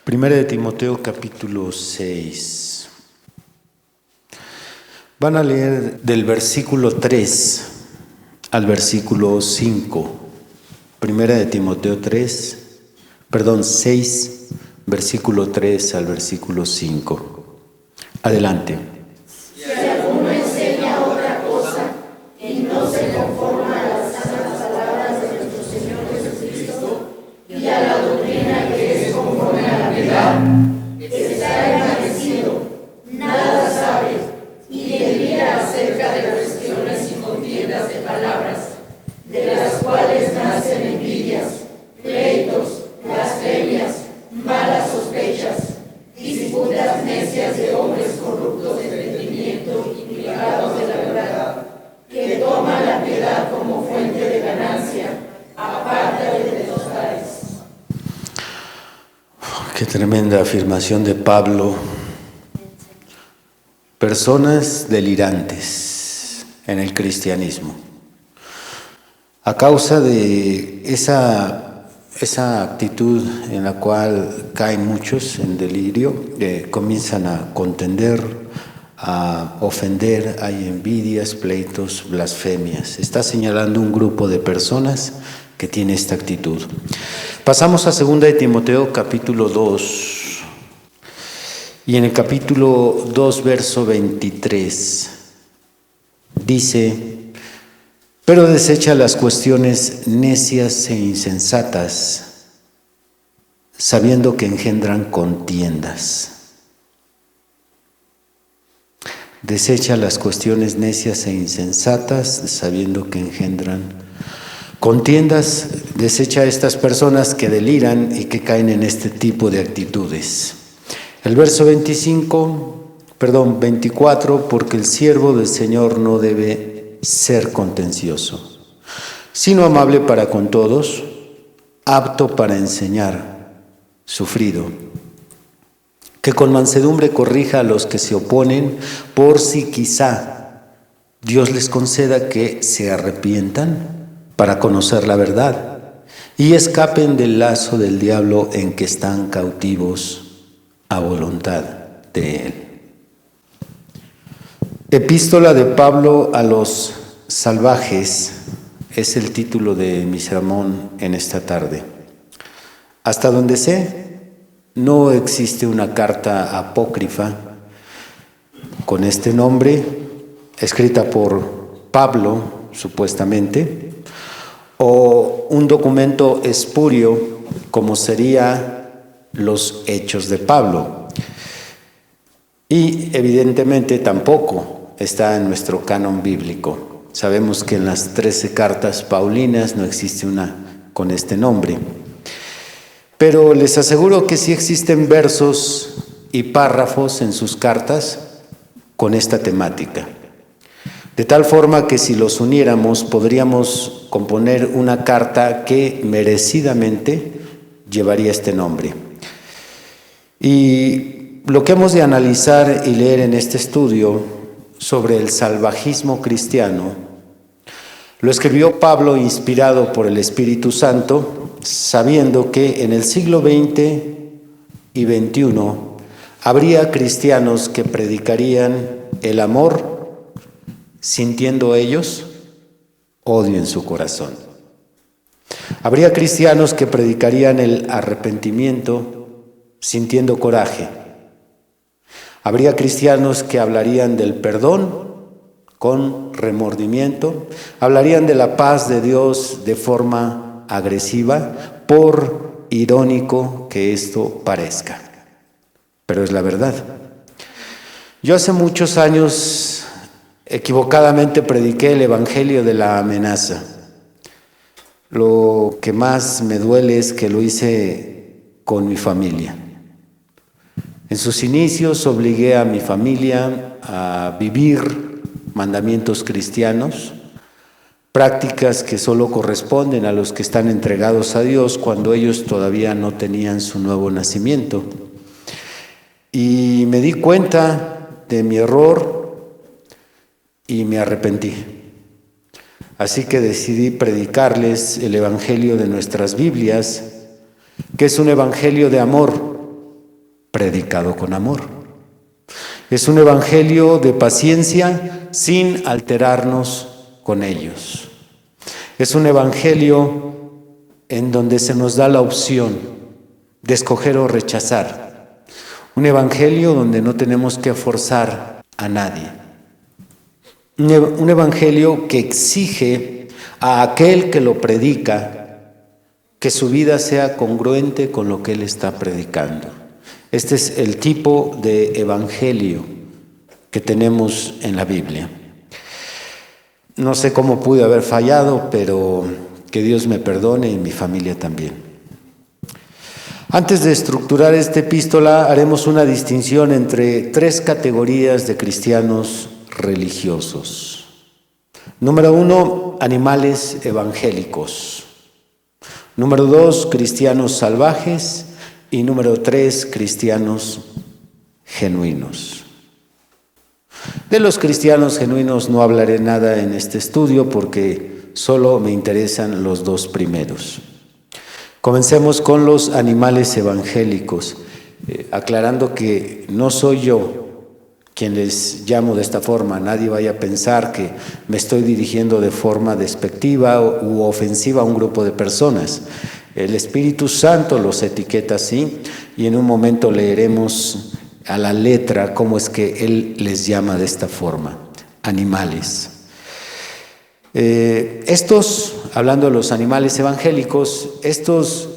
Primera de Timoteo capítulo 6. Van a leer del versículo 3 al versículo 5. Primera de Timoteo 6, versículo 3 al versículo 5. Adelante. Si alguno enseña otra cosa y no se conforma a las santas palabras de nuestro Señor Jesucristo y a la doctrina que es conforme a la piedad, está envanecido, nada sabe y delira acerca de cuestiones y contiendas de palabras, de las cuales nacen envidias, pleitos, blasfemias, malas sospechas, disputas necias de hombres corruptos de entendimiento y privados de la verdad, que toman la piedad como fuente de ganancia, apártate de los tales. Qué tremenda afirmación de Pablo. Personas delirantes en el cristianismo. A causa de esa actitud en la cual caen muchos en delirio, comienzan a contender, a ofender, hay envidias, pleitos, blasfemias. Está señalando un grupo de personas que tiene esta actitud. Pasamos a 2 de Timoteo capítulo 2. Y en el capítulo 2, verso 23, dice: pero desecha las cuestiones necias e insensatas, sabiendo que engendran contiendas. Desecha las cuestiones necias e insensatas, sabiendo que engendran contiendas. Desecha a estas personas que deliran y que caen en este tipo de actitudes. El verso 24, porque el siervo del Señor no debe ser contencioso, sino amable para con todos, apto para enseñar, sufrido, que con mansedumbre corrija a los que se oponen, por si quizá Dios les conceda que se arrepientan para conocer la verdad y escapen del lazo del diablo en que están cautivos a voluntad de él. Epístola de Pablo a los salvajes es el título de mi sermón en esta tarde. Hasta donde sé, no existe una carta apócrifa con este nombre, escrita por Pablo, supuestamente, o un documento espurio como sería los Hechos de Pablo. Y evidentemente tampoco está en nuestro canon bíblico. Sabemos que en las 13 cartas paulinas no existe una con este nombre. Pero les aseguro que sí existen versos y párrafos en sus cartas con esta temática. De tal forma que si los uniéramos podríamos componer una carta que merecidamente llevaría este nombre. Y lo que hemos de analizar y leer en este estudio sobre el salvajismo cristiano, lo escribió Pablo inspirado por el Espíritu Santo, sabiendo que en el siglo XX y XXI habría cristianos que predicarían el amor, sintiendo ellos odio en su corazón. Habría cristianos que predicarían el arrepentimiento, sintiendo coraje. Habría cristianos que hablarían del perdón con remordimiento, hablarían de la paz de Dios de forma agresiva, por irónico que esto parezca. Pero es la verdad. Yo hace muchos años equivocadamente prediqué el evangelio de la amenaza. Lo que más me duele es que lo hice con mi familia. En sus inicios obligué a mi familia a vivir mandamientos cristianos, prácticas que solo corresponden a los que están entregados a Dios cuando ellos todavía no tenían su nuevo nacimiento. Y me di cuenta de mi error y me arrepentí. Así que decidí predicarles el evangelio de nuestras Biblias, que es un evangelio de amor, predicado con amor. Es un evangelio de paciencia sin alterarnos con ellos. Es un evangelio en donde se nos da la opción de escoger o rechazar. Un evangelio donde no tenemos que forzar a nadie. Un evangelio que exige a aquel que lo predica que su vida sea congruente con lo que él está predicando. Este es el tipo de evangelio que tenemos en la Biblia. No sé cómo pude haber fallado, pero que Dios me perdone y mi familia también. Antes de estructurar esta epístola, haremos una distinción entre tres categorías de cristianos religiosos. Número 1, animales evangélicos. Número 2, cristianos salvajes. Y número 3, cristianos genuinos. De los cristianos genuinos no hablaré nada en este estudio porque solo me interesan los dos primeros. Comencemos con los animales evangélicos, aclarando que no soy yo quien les llamo de esta forma. Nadie vaya a pensar que me estoy dirigiendo de forma despectiva u ofensiva a un grupo de personas. El Espíritu Santo los etiqueta así y en un momento leeremos a la letra cómo es que Él les llama de esta forma, animales. Hablando de los animales evangélicos, estos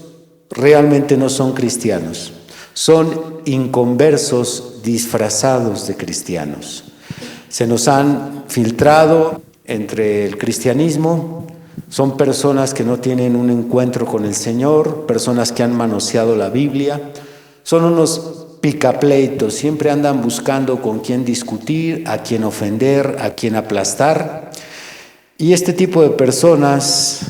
realmente no son cristianos, son inconversos disfrazados de cristianos. Se nos han filtrado entre el cristianismo. Son personas que no tienen un encuentro con el Señor, personas que han manoseado la Biblia. Son unos picapleitos, siempre andan buscando con quién discutir, a quién ofender, a quién aplastar. Y este tipo de personas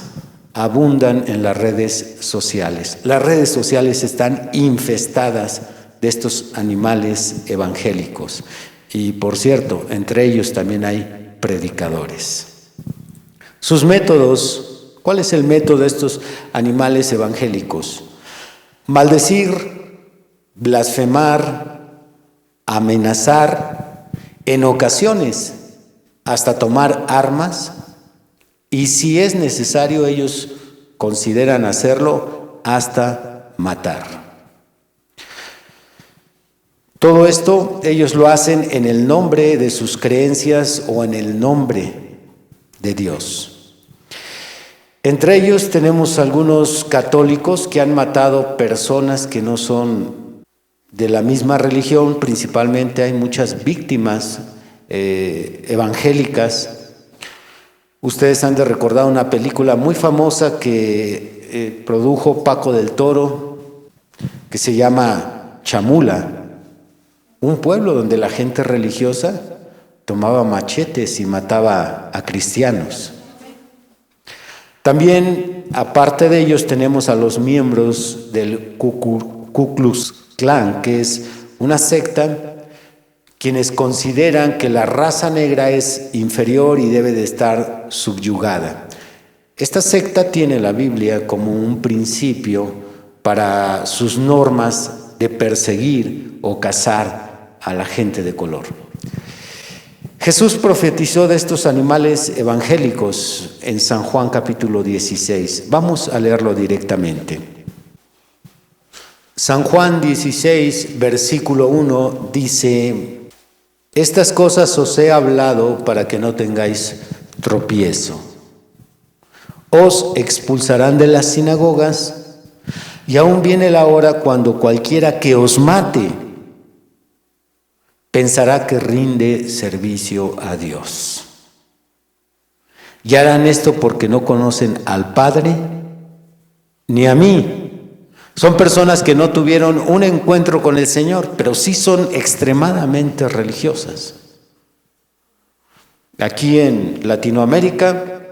abundan en las redes sociales. Las redes sociales están infestadas de estos animales evangélicos. Y por cierto, entre ellos también hay predicadores. Sus métodos, ¿cuál es el método de estos animales evangélicos? Maldecir, blasfemar, amenazar, en ocasiones hasta tomar armas, y si es necesario ellos consideran hacerlo hasta matar. Todo esto ellos lo hacen en el nombre de sus creencias o en el nombre de Dios. Entre ellos tenemos algunos católicos que han matado personas que no son de la misma religión. Principalmente hay muchas víctimas evangélicas. Ustedes han de recordar una película muy famosa que produjo Paco del Toro, que se llama Chamula, un pueblo donde la gente religiosa tomaba machetes y mataba a cristianos. También, aparte de ellos, tenemos a los miembros del Ku Klux Klan, que es una secta, quienes consideran que la raza negra es inferior y debe de estar subyugada. Esta secta tiene la Biblia como un principio para sus normas de perseguir o cazar a la gente de color. Jesús profetizó de estos animales evangélicos en San Juan capítulo 16. Vamos a leerlo directamente. San Juan 16, versículo 1 dice: estas cosas os he hablado para que no tengáis tropiezo. Os expulsarán de las sinagogas, y aún viene la hora cuando cualquiera que os mate pensará que rinde servicio a Dios. Y harán esto porque no conocen al Padre ni a mí. Son personas que no tuvieron un encuentro con el Señor, pero sí son extremadamente religiosas. Aquí en Latinoamérica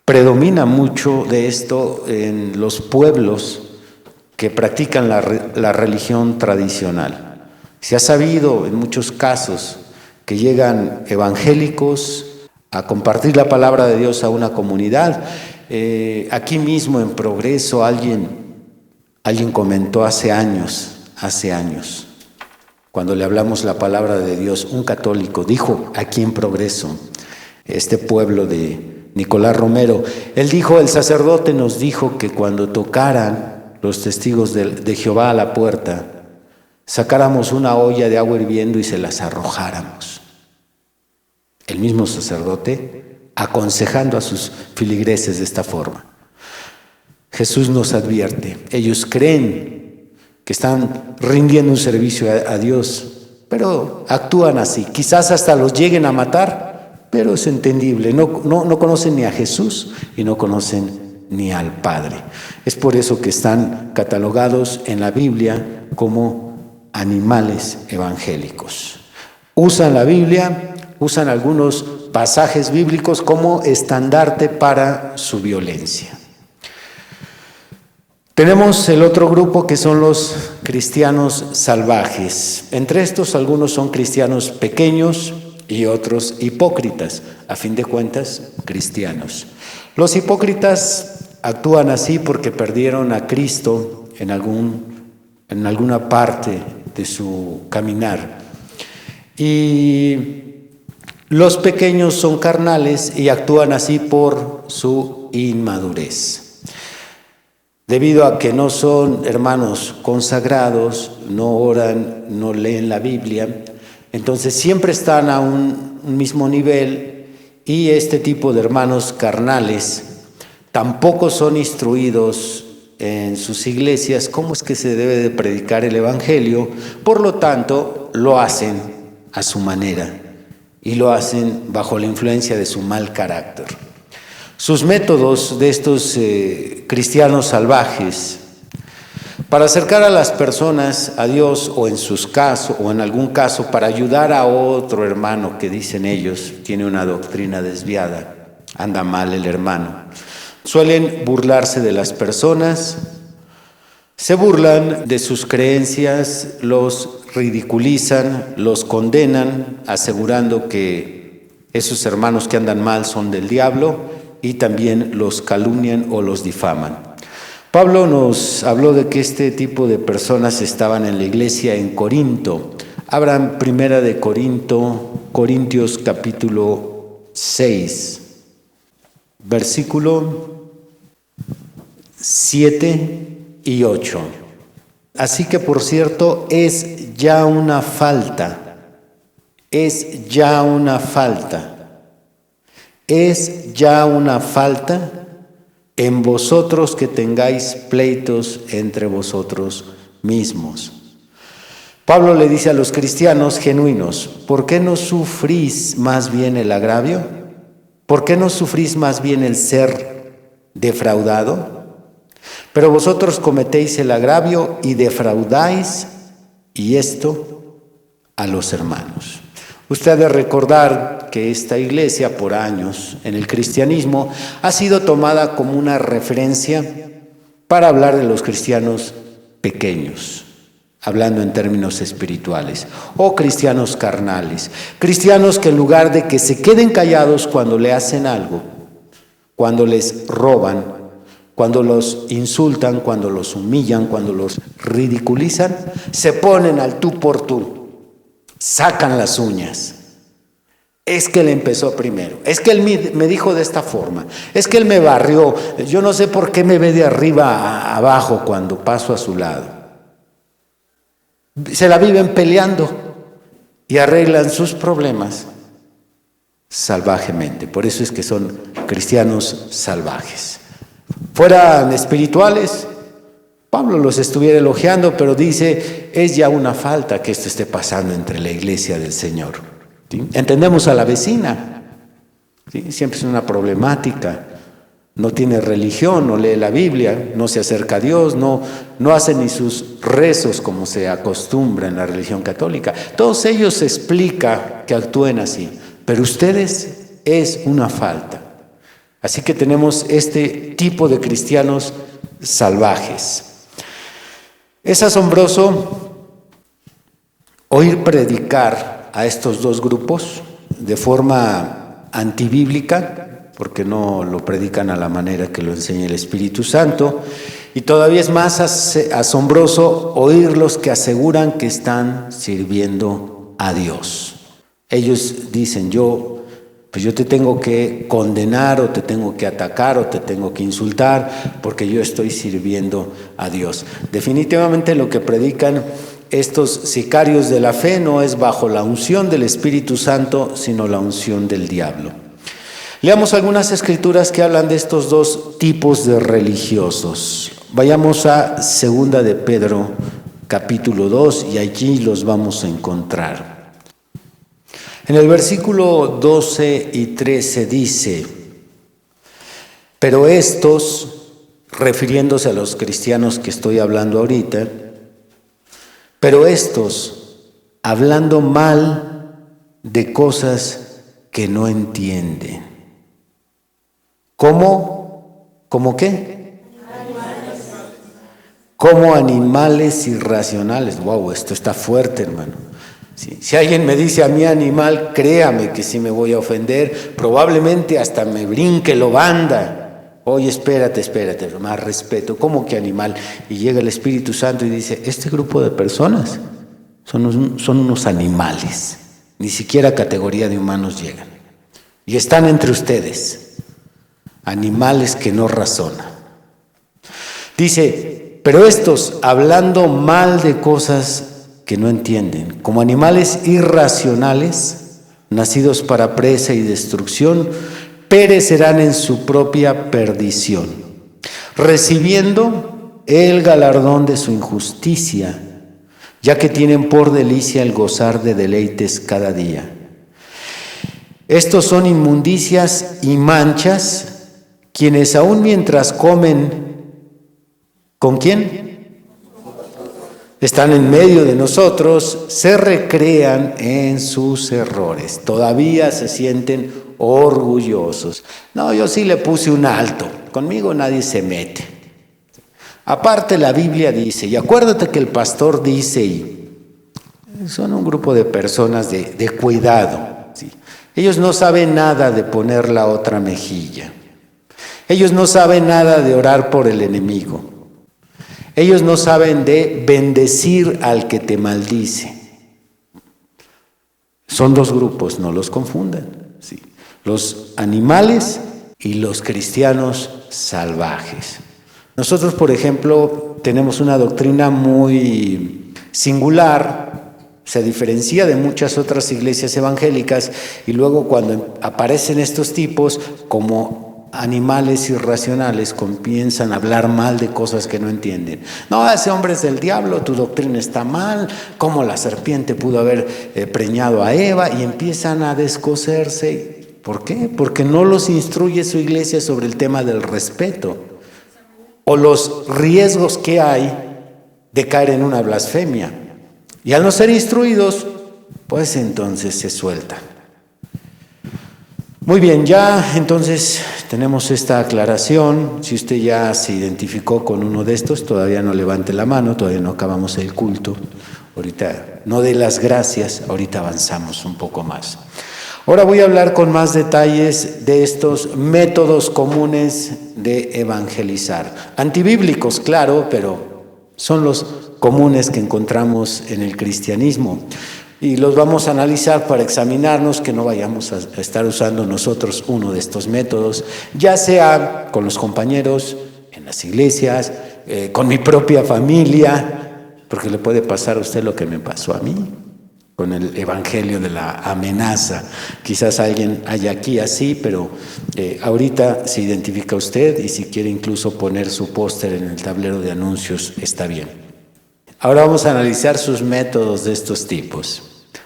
predomina mucho de esto en los pueblos que practican la religión tradicional. Se ha sabido en muchos casos que llegan evangélicos a compartir la palabra de Dios a una comunidad. Aquí mismo en Progreso alguien comentó hace años, cuando le hablamos la palabra de Dios, un católico dijo aquí en Progreso, este pueblo de Nicolás Romero, él dijo, el sacerdote nos dijo que cuando tocaran los testigos de Jehová a la puerta, sacáramos una olla de agua hirviendo y se las arrojáramos. El mismo sacerdote aconsejando a sus filigreses de esta forma. Jesús nos advierte, ellos creen que están rindiendo un servicio a Dios, pero actúan así, quizás hasta los lleguen a matar, pero es entendible, no conocen ni a Jesús y no conocen ni al Padre. Es por eso que están catalogados en la Biblia como animales evangélicos. Usan la Biblia, usan algunos pasajes bíblicos como estandarte para su violencia. Tenemos el otro grupo que son los cristianos salvajes. Entre estos algunos son cristianos pequeños y otros hipócritas, a fin de cuentas cristianos. Los hipócritas actúan así porque perdieron a Cristo en alguna parte de su caminar. Y los pequeños son carnales y actúan así por su inmadurez. Debido a que no son hermanos consagrados, no oran, no leen la Biblia, entonces siempre están a un mismo nivel y este tipo de hermanos carnales tampoco son instruidos en sus iglesias cómo es que se debe de predicar el Evangelio, por lo tanto lo hacen a su manera y lo hacen bajo la influencia de su mal carácter. Sus métodos de estos cristianos salvajes para acercar a las personas a Dios o en algún caso para ayudar a otro hermano que dicen ellos tiene una doctrina desviada, anda mal el hermano. Suelen burlarse de las personas, se burlan de sus creencias, los ridiculizan, los condenan, asegurando que esos hermanos que andan mal son del diablo y también los calumnian o los difaman. Pablo nos habló de que este tipo de personas estaban en la iglesia en Corinto. Abran primera de Corintios capítulo 6, versículo 7 y 8. Así que, por cierto, es ya una falta en vosotros que tengáis pleitos entre vosotros mismos. Pablo le dice a los cristianos genuinos, ¿por qué no sufrís más bien el agravio? ¿Por qué no sufrís más bien el ser defraudado? Pero vosotros cometéis el agravio y defraudáis, y esto a los hermanos. Usted ha de recordar que esta iglesia por años en el cristianismo ha sido tomada como una referencia para hablar de los cristianos pequeños, hablando en términos espirituales, o cristianos carnales, cristianos que en lugar de que se queden callados cuando le hacen algo, cuando les roban, cuando los insultan, cuando los humillan, cuando los ridiculizan, se ponen al tú por tú. Sacan las uñas. Es que él empezó primero. Es que él me dijo de esta forma. Es que él me barrió. Yo no sé por qué me ve de arriba a abajo cuando paso a su lado. Se la viven peleando y arreglan sus problemas salvajemente. Por eso es que son cristianos salvajes. Fueran espirituales, Pablo los estuviera elogiando, pero dice, es ya una falta que esto esté pasando entre la iglesia del Señor. ¿Sí? Entendemos a la vecina, ¿sí? Siempre es una problemática, no tiene religión, no lee la Biblia, no se acerca a Dios, no hace ni sus rezos como se acostumbra en la religión católica. Todos ellos se explica que actúen así, pero ustedes es una falta. Así que tenemos este tipo de cristianos salvajes. Es asombroso oír predicar a estos dos grupos de forma antibíblica, porque no lo predican a la manera que lo enseña el Espíritu Santo, Y todavía es más asombroso oírlos que aseguran que están sirviendo a Dios. Ellos dicen, yo te tengo que condenar o te tengo que atacar o te tengo que insultar porque yo estoy sirviendo a Dios. Definitivamente lo que predican estos sicarios de la fe no es bajo la unción del Espíritu Santo, sino la unción del diablo. Leamos algunas escrituras que hablan de estos dos tipos de religiosos. Vayamos a 2 de Pedro, capítulo 2, y allí los vamos a encontrar. En el versículo 12 y 13 dice, pero estos, refiriéndose a los cristianos que estoy hablando ahorita, pero estos, hablando mal de cosas que no entienden. ¿Cómo qué? Como animales irracionales. Wow, esto está fuerte, hermano. Si alguien me dice a mí animal, créame que sí me voy a ofender, probablemente hasta me brinque lo banda. Oye, espérate, más respeto. ¿Cómo que animal? Y llega el Espíritu Santo y dice, este grupo de personas son unos animales, ni siquiera categoría de humanos llegan. Y están entre ustedes, animales que no razonan. Dice, pero estos, hablando mal de cosas que no entienden, como animales irracionales, nacidos para presa y destrucción, perecerán en su propia perdición, recibiendo el galardón de su injusticia, ya que tienen por delicia el gozar de deleites cada día. Estos son inmundicias y manchas, quienes aún mientras comen, ¿con quién? Están en medio de nosotros, se recrean en sus errores, todavía se sienten orgullosos. No, yo sí le puse un alto, conmigo nadie se mete. Aparte la Biblia dice, y acuérdate que el pastor dice, y son un grupo de personas de cuidado, ¿sí? Ellos no saben nada de poner la otra mejilla, ellos no saben nada de orar por el enemigo. Ellos no saben de bendecir al que te maldice. Son dos grupos, no los confundan. ¿Sí? Los animales y los cristianos salvajes. Nosotros, por ejemplo, tenemos una doctrina muy singular, se diferencia de muchas otras iglesias evangélicas, y luego cuando aparecen estos tipos como animales irracionales comienzan a hablar mal de cosas que no entienden. No, ese hombre es del diablo, tu doctrina está mal, cómo la serpiente pudo haber preñado a Eva, y empiezan a descoserse. ¿Por qué? Porque no los instruye su iglesia sobre el tema del respeto o los riesgos que hay de caer en una blasfemia. Y al no ser instruidos, pues entonces se sueltan. Muy bien, ya entonces tenemos esta aclaración. Si usted ya se identificó con uno de estos, todavía no levante la mano, todavía no acabamos el culto. Ahorita no dé las gracias, ahorita avanzamos un poco más. Ahora voy a hablar con más detalles de estos métodos comunes de evangelizar. Antibíblicos, claro, pero son los comunes que encontramos en el cristianismo. Y los vamos a analizar para examinarnos que no vayamos a estar usando nosotros uno de estos métodos, ya sea con los compañeros, en las iglesias, con mi propia familia, porque le puede pasar a usted lo que me pasó a mí, con el evangelio de la amenaza. Quizás alguien haya aquí así, pero ahorita se identifica usted, y si quiere incluso poner su póster en el tablero de anuncios, está bien. Ahora vamos a analizar sus métodos de estos tipos.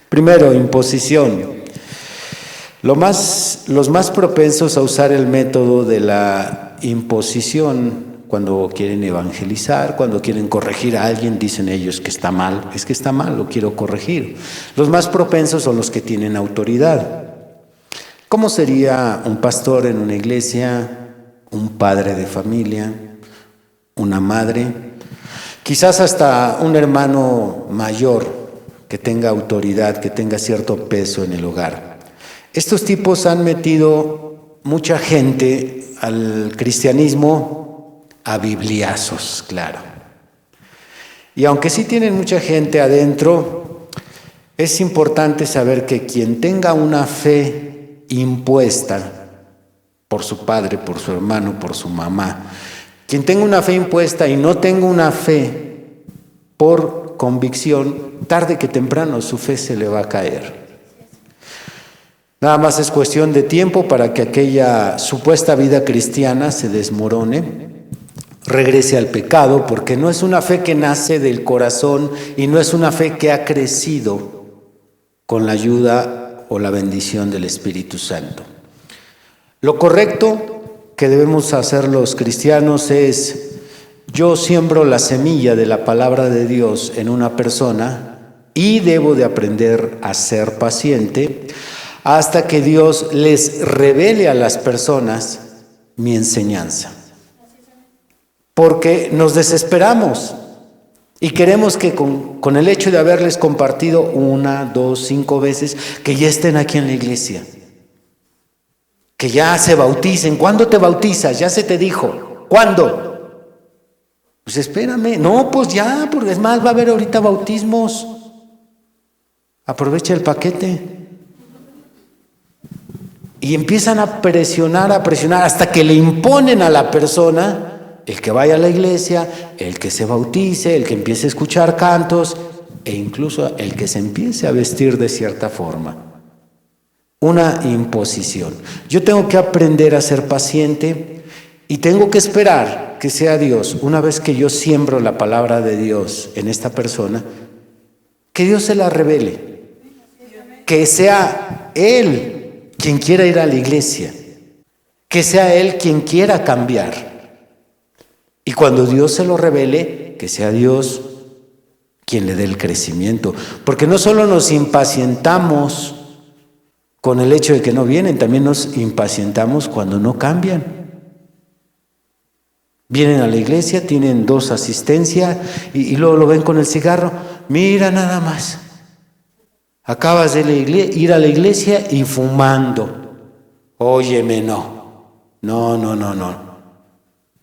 Primero, imposición. Los más propensos a usar el método de la imposición cuando quieren evangelizar, cuando quieren corregir a alguien, dicen ellos que está mal. Es que está mal, lo quiero corregir. Los más propensos son los que tienen autoridad. ¿Cómo sería un pastor en una iglesia, un padre de familia, una madre? Quizás hasta un hermano mayor que tenga autoridad, que tenga cierto peso en el hogar. Estos tipos han metido mucha gente al cristianismo a bibliazos, claro. Y aunque sí tienen mucha gente adentro, es importante saber que quien tenga una fe impuesta por su padre, por su hermano, por su mamá, quien tenga una fe impuesta y no tenga una fe por convicción, tarde que temprano su fe se le va a caer. Nada más es cuestión de tiempo para que aquella supuesta vida cristiana se desmorone, regrese al pecado, porque no es una fe que nace del corazón y no es una fe que ha crecido con la ayuda o la bendición del Espíritu Santo. Lo correcto que debemos hacer los cristianos es: yo siembro la semilla de la palabra de Dios en una persona y debo de aprender a ser paciente hasta que Dios les revele a las personas mi enseñanza. Porque nos desesperamos y queremos que con el hecho de haberles compartido 1, 2, 5 veces, que ya estén aquí en la iglesia, que ya se bauticen. ¿Cuándo te bautizas? Ya se te dijo. ¿Cuándo? Pues espérame. No, pues ya, porque es más, va a haber ahorita bautismos. Aprovecha el paquete. Y empiezan a presionar, hasta que le imponen a la persona el que vaya a la iglesia, el que se bautice, el que empiece a escuchar cantos e incluso el que se empiece a vestir de cierta forma. Una imposición. Yo tengo que aprender a ser paciente y tengo que esperar que sea Dios, una vez que yo siembro la palabra de Dios en esta persona, que Dios se la revele, que sea Él quien quiera ir a la iglesia, que sea Él quien quiera cambiar. Y cuando Dios se lo revele, que sea Dios quien le dé el crecimiento. Porque no solo nos impacientamos con el hecho de que no vienen, también nos impacientamos cuando no cambian. Vienen a la iglesia, tienen 2 asistencias y luego lo ven con el cigarro. Mira nada más. Acabas de ir a la iglesia y fumando. Óyeme, No.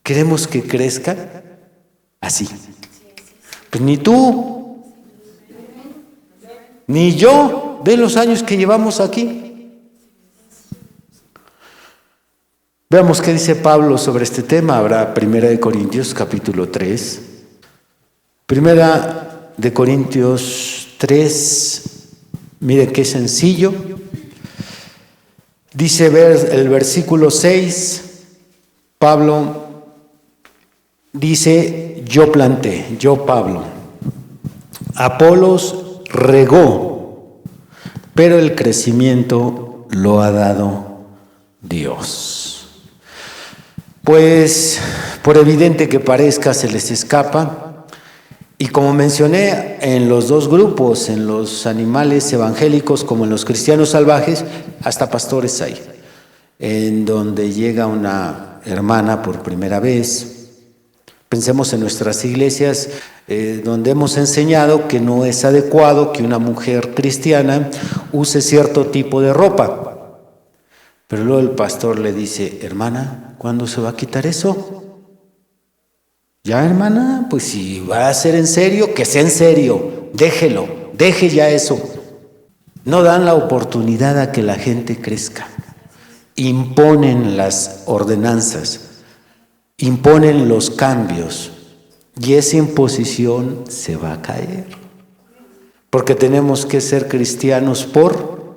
¿Queremos que crezca así? Pues ni tú, ni yo. Ve los años que llevamos aquí. Veamos qué dice Pablo sobre este tema. Habrá 1 Corintios capítulo 3. 1 Corintios 3. Miren qué sencillo. Dice el versículo 6. Pablo dice: yo planté, yo Pablo. Apolos regó, pero el crecimiento lo ha dado Dios. Pues, por evidente que parezca, se les escapa. Y como mencioné, en los 2 grupos, en los animales evangélicos como en los cristianos salvajes, hasta pastores hay. En donde llega una hermana por primera vez. Pensemos en nuestras iglesias donde hemos enseñado que no es adecuado que una mujer cristiana use cierto tipo de ropa. Pero luego el pastor le dice: hermana, ¿cuándo se va a quitar eso? Ya, hermana, pues si va a ser en serio, que sea en serio. Deje ya eso. No dan la oportunidad a que la gente crezca. Imponen las ordenanzas, imponen los cambios, y esa imposición se va a caer. Porque tenemos que ser cristianos por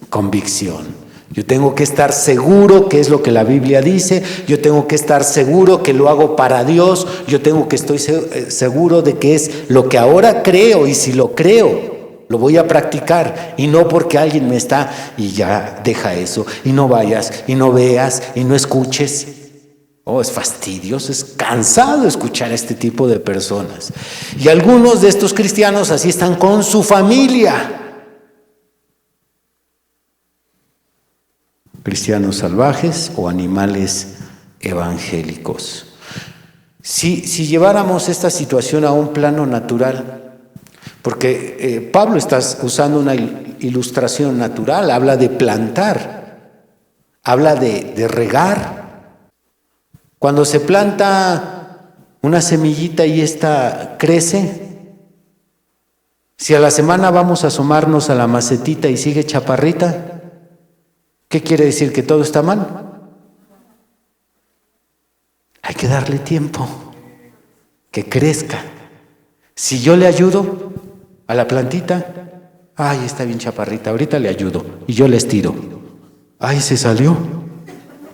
convicción. Yo tengo que estar seguro que es lo que la Biblia dice, yo tengo que estar seguro que lo hago para Dios, yo tengo que estoy seguro de que es lo que ahora creo, y si lo creo, lo voy a practicar, y no porque alguien me está, y ya deja eso, y no vayas, y no veas, y no escuches. Es fastidioso, es cansado escuchar a este tipo de personas. Y algunos de estos cristianos así están con su familia. Cristianos salvajes o animales evangélicos. Si lleváramos esta situación a un plano natural, porque Pablo está usando una ilustración natural, habla de plantar, habla de regar. Cuando se planta una semillita y esta crece, si a la semana vamos a asomarnos a la macetita y sigue chaparrita, ¿qué quiere decir? ¿Que todo está mal? Hay que darle tiempo, que crezca. Si yo le ayudo a la plantita, ay, está bien chaparrita, ahorita le ayudo y yo le estiro. Ay, se salió.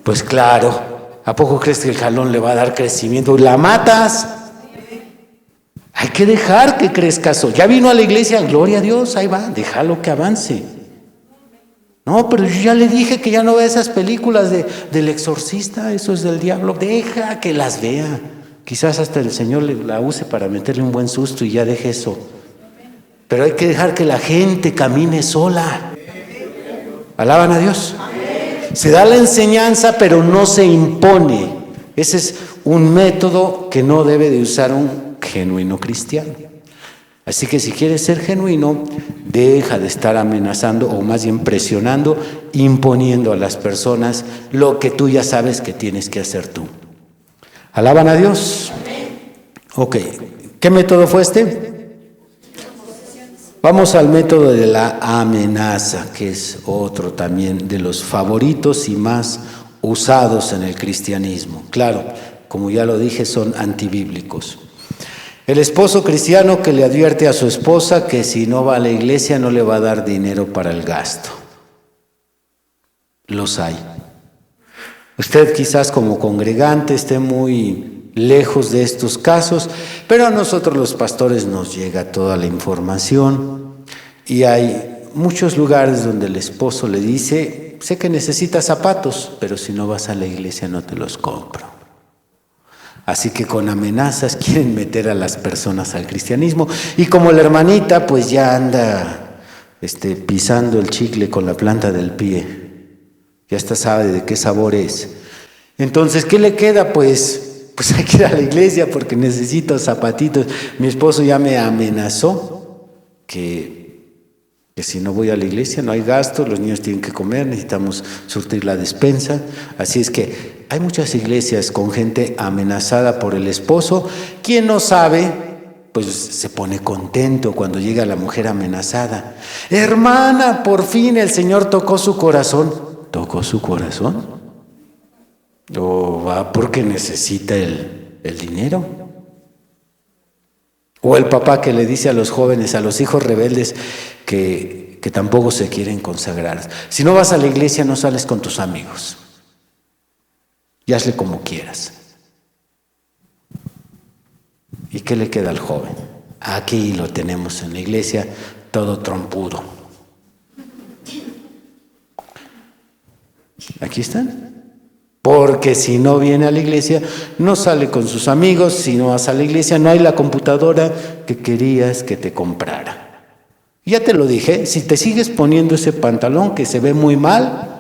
Pues claro, ¿a poco crees que el jalón le va a dar crecimiento? ¡La matas! Hay que dejar que crezca eso. Ya vino a la iglesia, gloria a Dios, ahí va, déjalo que avance. No, pero yo ya le dije que ya no vea esas películas del exorcista, eso es del diablo. Deja que las vea. Quizás hasta el Señor la use para meterle un buen susto y ya deje eso. Pero hay que dejar que la gente camine sola. ¿Alaban a Dios? Se da la enseñanza, pero no se impone. Ese es un método que no debe de usar un genuino cristiano. Así que si quieres ser genuino, deja de estar amenazando, o más bien presionando, imponiendo a las personas lo que tú ya sabes que tienes que hacer tú. ¿Alaban a Dios? Ok, ¿qué método fue este? Vamos al método de la amenaza, que es otro también de los favoritos y más usados en el cristianismo. Claro, como ya lo dije, son antibíblicos. El esposo cristiano que le advierte a su esposa que si no va a la iglesia no le va a dar dinero para el gasto. Los hay. Usted quizás como congregante esté muy lejos de estos casos, pero a nosotros los pastores nos llega toda la información y hay muchos lugares donde el esposo le dice, sé que necesitas zapatos, pero si no vas a la iglesia no te los compro. Así que con amenazas quieren meter a las personas al cristianismo. Y como la hermanita pues ya anda pisando el chicle con la planta del pie, ya hasta sabe de qué sabor es. Entonces, ¿qué le queda? Pues hay que ir a la iglesia porque necesito zapatitos. Mi esposo ya me amenazó que si no voy a la iglesia no hay gasto, los niños tienen que comer, necesitamos surtir la despensa. Así es que hay muchas iglesias con gente amenazada por el esposo. Quien no sabe, pues se pone contento cuando llega la mujer amenazada. Hermana, por fin el Señor tocó su corazón. ¿Tocó su corazón? ¿O va porque necesita el dinero? O el papá que le dice a los jóvenes, a los hijos rebeldes, que tampoco se quieren consagrar. Si no vas a la iglesia, no sales con tus amigos. Y hazle como quieras. ¿Y qué le queda al joven? Aquí lo tenemos en la iglesia, todo trompudo. Aquí están. Porque si no viene a la iglesia, no sale con sus amigos. Si no vas a la iglesia, no hay la computadora que querías que te comprara. Ya te lo dije, si te sigues poniendo ese pantalón que se ve muy mal,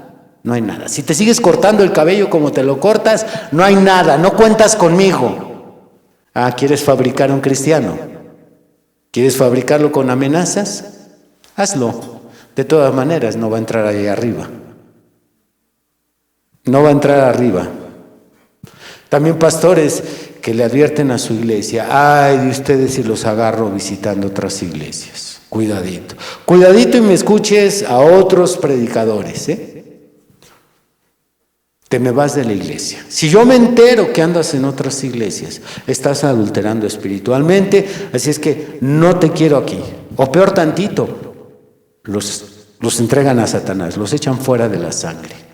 no hay nada. Si te sigues cortando el cabello como te lo cortas, no hay nada, no cuentas conmigo. Ah, ¿quieres fabricar un cristiano? ¿Quieres fabricarlo con amenazas? Hazlo. De todas maneras, no va a entrar ahí arriba. No va a entrar arriba. También pastores que le advierten a su iglesia, ay de ustedes si los agarro visitando otras iglesias. Cuidadito. Cuidadito y me escuches a otros predicadores, Te me vas de la iglesia. Si yo me entero que andas en otras iglesias, estás adulterando espiritualmente, así es que no te quiero aquí. O peor tantito, los entregan a Satanás, los echan fuera de la sangre.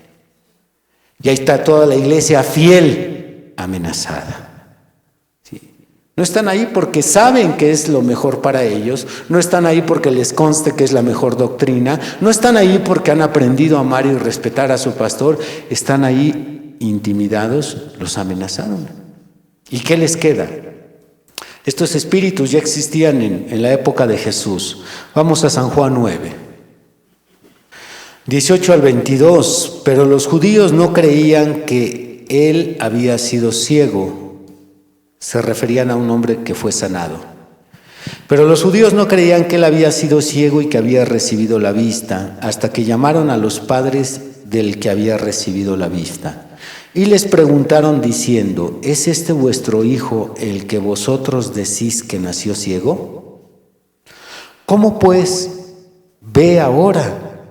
Y ahí está toda la iglesia fiel, amenazada. ¿Sí? No están ahí porque saben que es lo mejor para ellos, no están ahí porque les conste que es la mejor doctrina, no están ahí porque han aprendido a amar y respetar a su pastor, están ahí intimidados, los amenazaron. ¿Y qué les queda? Estos espíritus ya existían en la época de Jesús. Vamos a San Juan 9. 18 al 22, pero los judíos no creían que él había sido ciego. Se referían a un hombre que fue sanado. Pero los judíos no creían que él había sido ciego y que había recibido la vista, hasta que llamaron a los padres del que había recibido la vista. Y les preguntaron diciendo: ¿es este vuestro hijo el que vosotros decís que nació ciego? ¿Cómo pues ve ahora?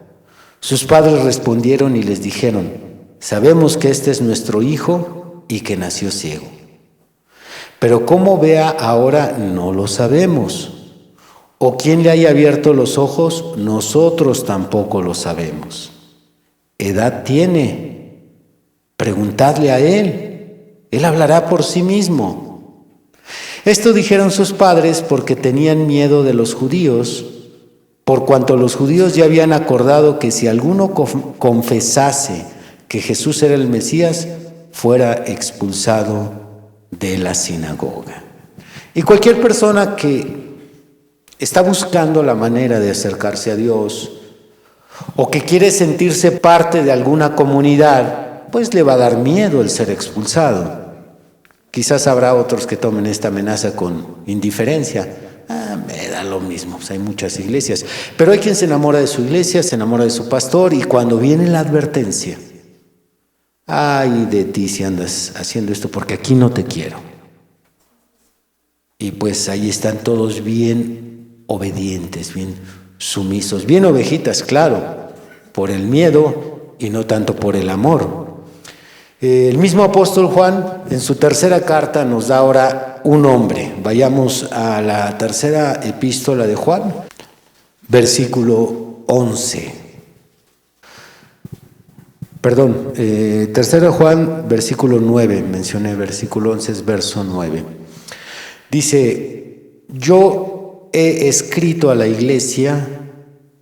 Sus padres respondieron y les dijeron: sabemos que este es nuestro hijo y que nació ciego. Pero cómo vea ahora no lo sabemos. O quién le haya abierto los ojos, nosotros tampoco lo sabemos. Edad tiene, preguntadle a él hablará por sí mismo. Esto dijeron sus padres porque tenían miedo de los judíos, por cuanto los judíos ya habían acordado que si alguno confesase que Jesús era el Mesías, fuera expulsado de la sinagoga. Y cualquier persona que está buscando la manera de acercarse a Dios o que quiere sentirse parte de alguna comunidad, pues le va a dar miedo el ser expulsado. Quizás habrá otros que tomen esta amenaza con indiferencia. Me da lo mismo, pues hay muchas iglesias. Pero hay quien se enamora de su iglesia, se enamora de su pastor, y cuando viene la advertencia: ay de ti si andas haciendo esto, porque aquí no te quiero. Y pues ahí están todos bien obedientes, bien sumisos, bien ovejitas, claro, por el miedo y no tanto por el amor. El mismo apóstol Juan en su tercera carta nos da ahora un nombre. Vayamos a la tercera epístola de Juan, versículo 11. Tercera Juan, versículo 9, mencioné versículo 11, es verso 9. Dice: yo he escrito a la iglesia,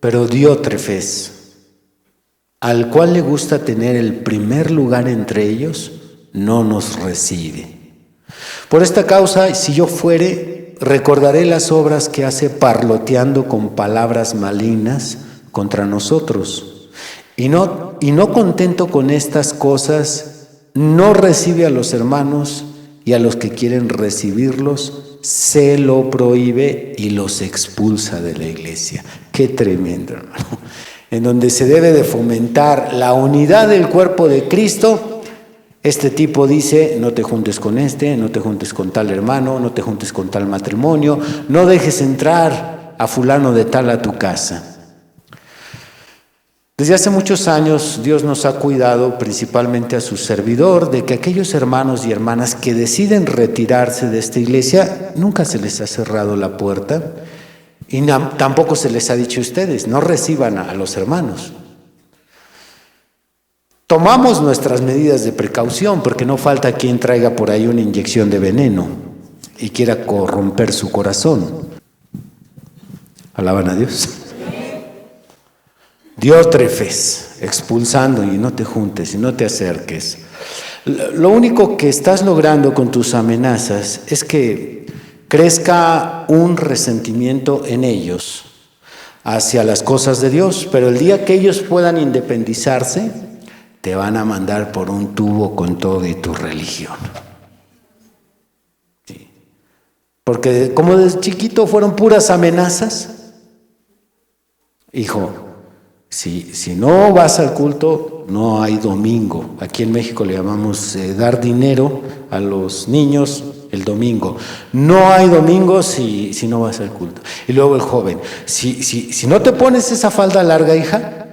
pero Diótrefes, al cual le gusta tener el primer lugar entre ellos, no nos recibe. Por esta causa, si yo fuere, recordaré las obras que hace parloteando con palabras malignas contra nosotros. Y no contento con estas cosas, no recibe a los hermanos, y a los que quieren recibirlos se lo prohíbe y los expulsa de la iglesia. Qué tremendo, hermano. En donde se debe de fomentar la unidad del cuerpo de Cristo, este tipo dice: no te juntes con este, no te juntes con tal hermano, no te juntes con tal matrimonio, no dejes entrar a fulano de tal a tu casa. Desde hace muchos años Dios nos ha cuidado, principalmente a su servidor, de que aquellos hermanos y hermanas que deciden retirarse de esta iglesia, nunca se les ha cerrado la puerta y tampoco se les ha dicho a ustedes: no reciban a los hermanos. Tomamos nuestras medidas de precaución porque no falta quien traiga por ahí una inyección de veneno y quiera corromper su corazón. ¿Alaban a Dios? Diótrefes, expulsando, y no te juntes y no te acerques. Lo único que estás logrando con tus amenazas es que crezca un resentimiento en ellos hacia las cosas de Dios, pero el día que ellos puedan independizarse, te van a mandar por un tubo con todo y tu religión. Sí. Porque como desde chiquito fueron puras amenazas, hijo, si no vas al culto, no hay domingo. Aquí en México le llamamos dar dinero a los niños el domingo. No hay domingo si no vas al culto. Y luego el joven: si no te pones esa falda larga, hija,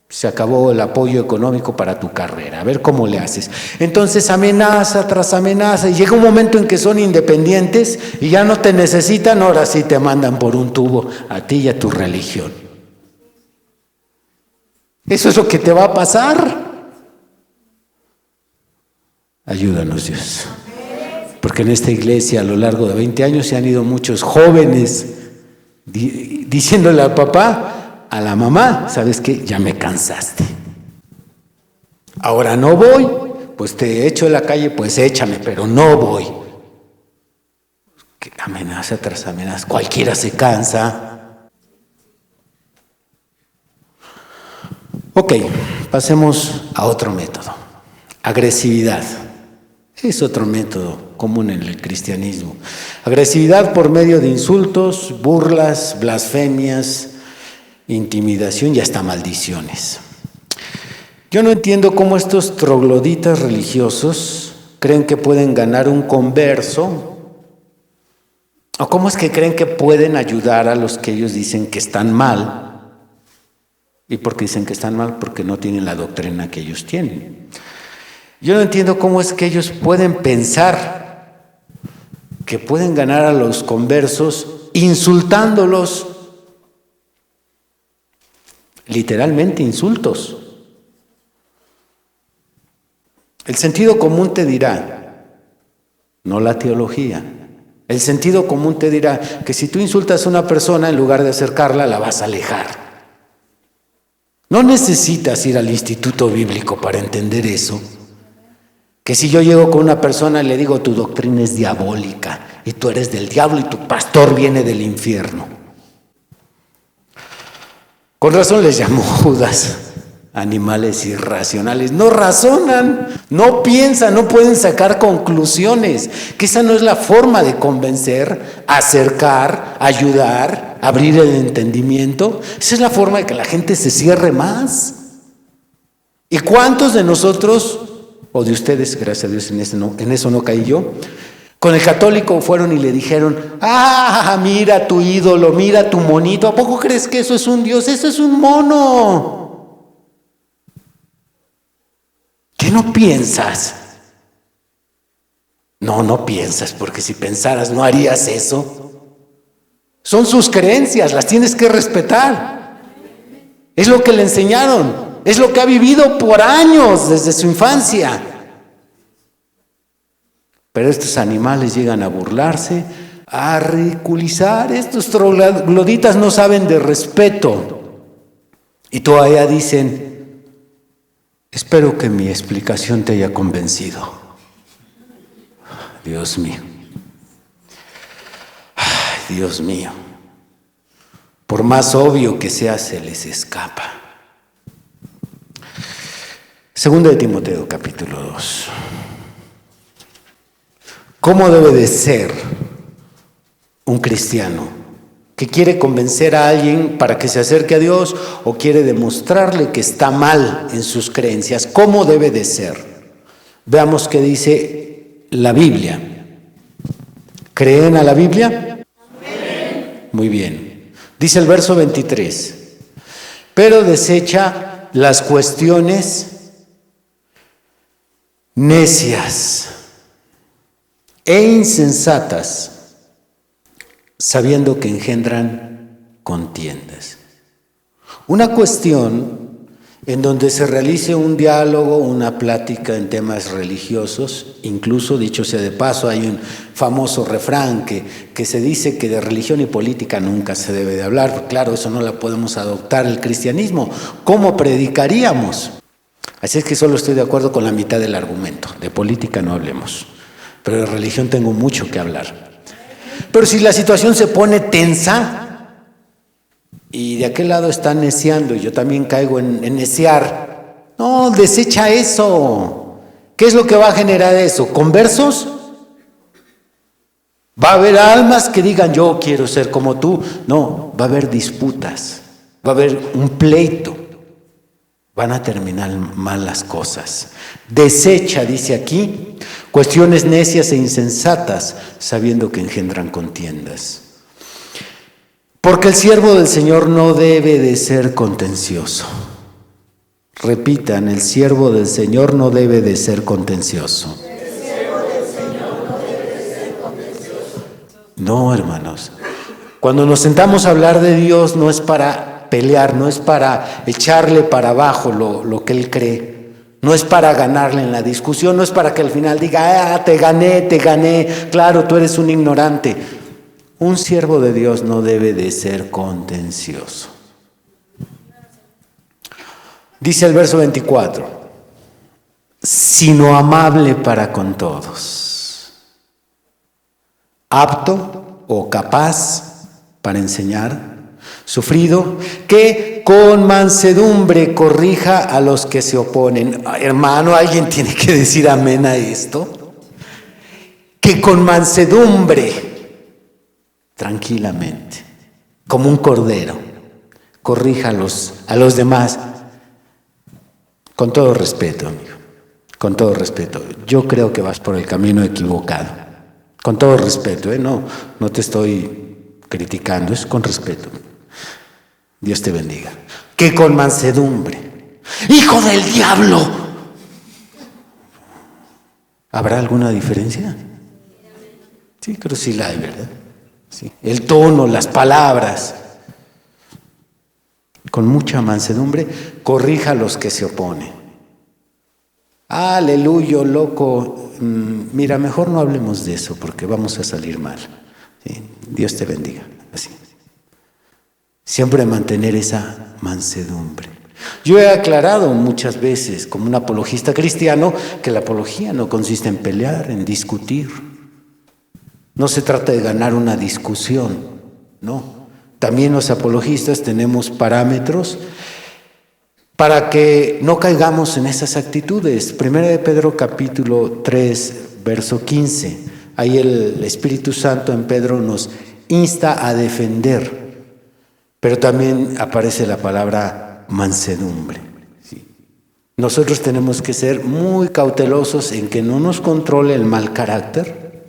se acabó el apoyo económico para tu carrera. A ver cómo le haces. Entonces amenaza tras amenaza, y llega un momento en que son independientes y ya no te necesitan, ahora sí te mandan por un tubo a ti y a tu religión. Eso es lo que te va a pasar. Ayúdanos, Dios. Porque en esta iglesia a lo largo de 20 años se han ido muchos jóvenes diciéndole al papá, a la mamá: ¿sabes qué? Ya me cansaste. Ahora no voy, pues te echo de la calle, pues échame, pero no voy. Amenaza tras amenaza, cualquiera se cansa. Ok, pasemos a otro método. Agresividad. Es otro método común en el cristianismo. Agresividad por medio de insultos, burlas, blasfemias, intimidación y hasta maldiciones. Yo no entiendo cómo estos trogloditas religiosos creen que pueden ganar un converso, o cómo es que creen que pueden ayudar a los que ellos dicen que están mal. ¿Y por qué dicen que están mal? Porque no tienen la doctrina que ellos tienen. Yo no entiendo cómo es que ellos pueden pensar que pueden ganar a los conversos insultándolos. Literalmente insultos. El sentido común te dirá, no la teología, el sentido común te dirá que si tú insultas a una persona, en lugar de acercarla, la vas a alejar. No necesitas ir al instituto bíblico para entender eso. Que si yo llego con una persona y le digo, tu doctrina es diabólica, y tú eres del diablo y tu pastor viene del infierno. Con razón les llamó Judas animales irracionales. No razonan, no piensan, no pueden sacar conclusiones. Que esa no es la forma de convencer, acercar, ayudar, abrir el entendimiento. Esa es la forma de que la gente se cierre más. ¿Y cuántos de nosotros, o de ustedes, gracias a Dios en eso no caí yo, con el católico fueron y le dijeron, mira tu ídolo, mira tu monito, ¿a poco crees que eso es un Dios? Eso es un mono. ¿Qué no piensas? No piensas, porque si pensaras no harías eso. Son sus creencias, las tienes que respetar. Es lo que le enseñaron, es lo que ha vivido por años desde su infancia. Pero estos animales llegan a burlarse, a ridiculizar. Estos trogloditas no saben de respeto. Y todavía dicen, espero que mi explicación te haya convencido. Dios mío. Ay, Dios mío. Por más obvio que sea, se les escapa. Segunda de Timoteo, capítulo 2. ¿Cómo debe de ser un cristiano que quiere convencer a alguien para que se acerque a Dios o quiere demostrarle que está mal en sus creencias? ¿Cómo debe de ser? Veamos qué dice la Biblia. ¿Creen a la Biblia? Amén. Muy bien. Dice el verso 23. Pero desecha las cuestiones necias e insensatas, sabiendo que engendran contiendas. Una cuestión en donde se realice un diálogo, una plática en temas religiosos, incluso, dicho sea de paso, hay un famoso refrán que se dice que de religión y política nunca se debe de hablar. Claro, eso no la podemos adoptar el cristianismo. ¿Cómo predicaríamos? Así es que solo estoy de acuerdo con la mitad del argumento. De política no hablemos. Pero de religión tengo mucho que hablar. Pero si la situación se pone tensa y de aquel lado están neciando y yo también caigo en neciar, no, desecha eso. ¿Qué es lo que va a generar eso? ¿Conversos? ¿Va a haber almas que digan yo quiero ser como tú? No, va a haber disputas, va a haber un pleito. Van a terminar mal las cosas. Desecha, dice aquí, cuestiones necias e insensatas, sabiendo que engendran contiendas. Porque el siervo del Señor no debe de ser contencioso. Repitan, el siervo del Señor no debe de ser contencioso. El siervo del Señor no debe de ser contencioso. No, hermanos. Cuando nos sentamos a hablar de Dios no es para pelear, no es para echarle para abajo lo que él cree, no es para ganarle en la discusión, no es para que al final diga, te gané, claro, tú eres un ignorante. Un siervo de Dios no debe de ser contencioso. Dice el verso 24, sino amable para con todos, apto o capaz para enseñar, sufrido, que con mansedumbre corrija a los que se oponen. Hermano, alguien tiene que decir amén a esto. Que con mansedumbre, tranquilamente, como un cordero, corrija a los demás. Con todo respeto, amigo, con todo respeto, yo creo que vas por el camino equivocado. Con todo respeto, no te estoy criticando, es con respeto. Dios te bendiga. Que con mansedumbre. ¡Hijo del diablo! ¿Habrá alguna diferencia? Sí, creo que sí la hay, ¿verdad? Sí. El tono, las palabras. Con mucha mansedumbre, corrija a los que se oponen. Aleluya, loco. Mira, mejor no hablemos de eso porque vamos a salir mal. ¿Sí? Dios te bendiga. Así. Siempre mantener esa mansedumbre. Yo he aclarado muchas veces, como un apologista cristiano, que la apología no consiste en pelear, en discutir. No se trata de ganar una discusión, no. También los apologistas tenemos parámetros para que no caigamos en esas actitudes. Primera de Pedro capítulo 3, verso 15. Ahí el Espíritu Santo en Pedro nos insta a defender. Pero también aparece la palabra mansedumbre. ¿Sí? Nosotros tenemos que ser muy cautelosos en que no nos controle el mal carácter,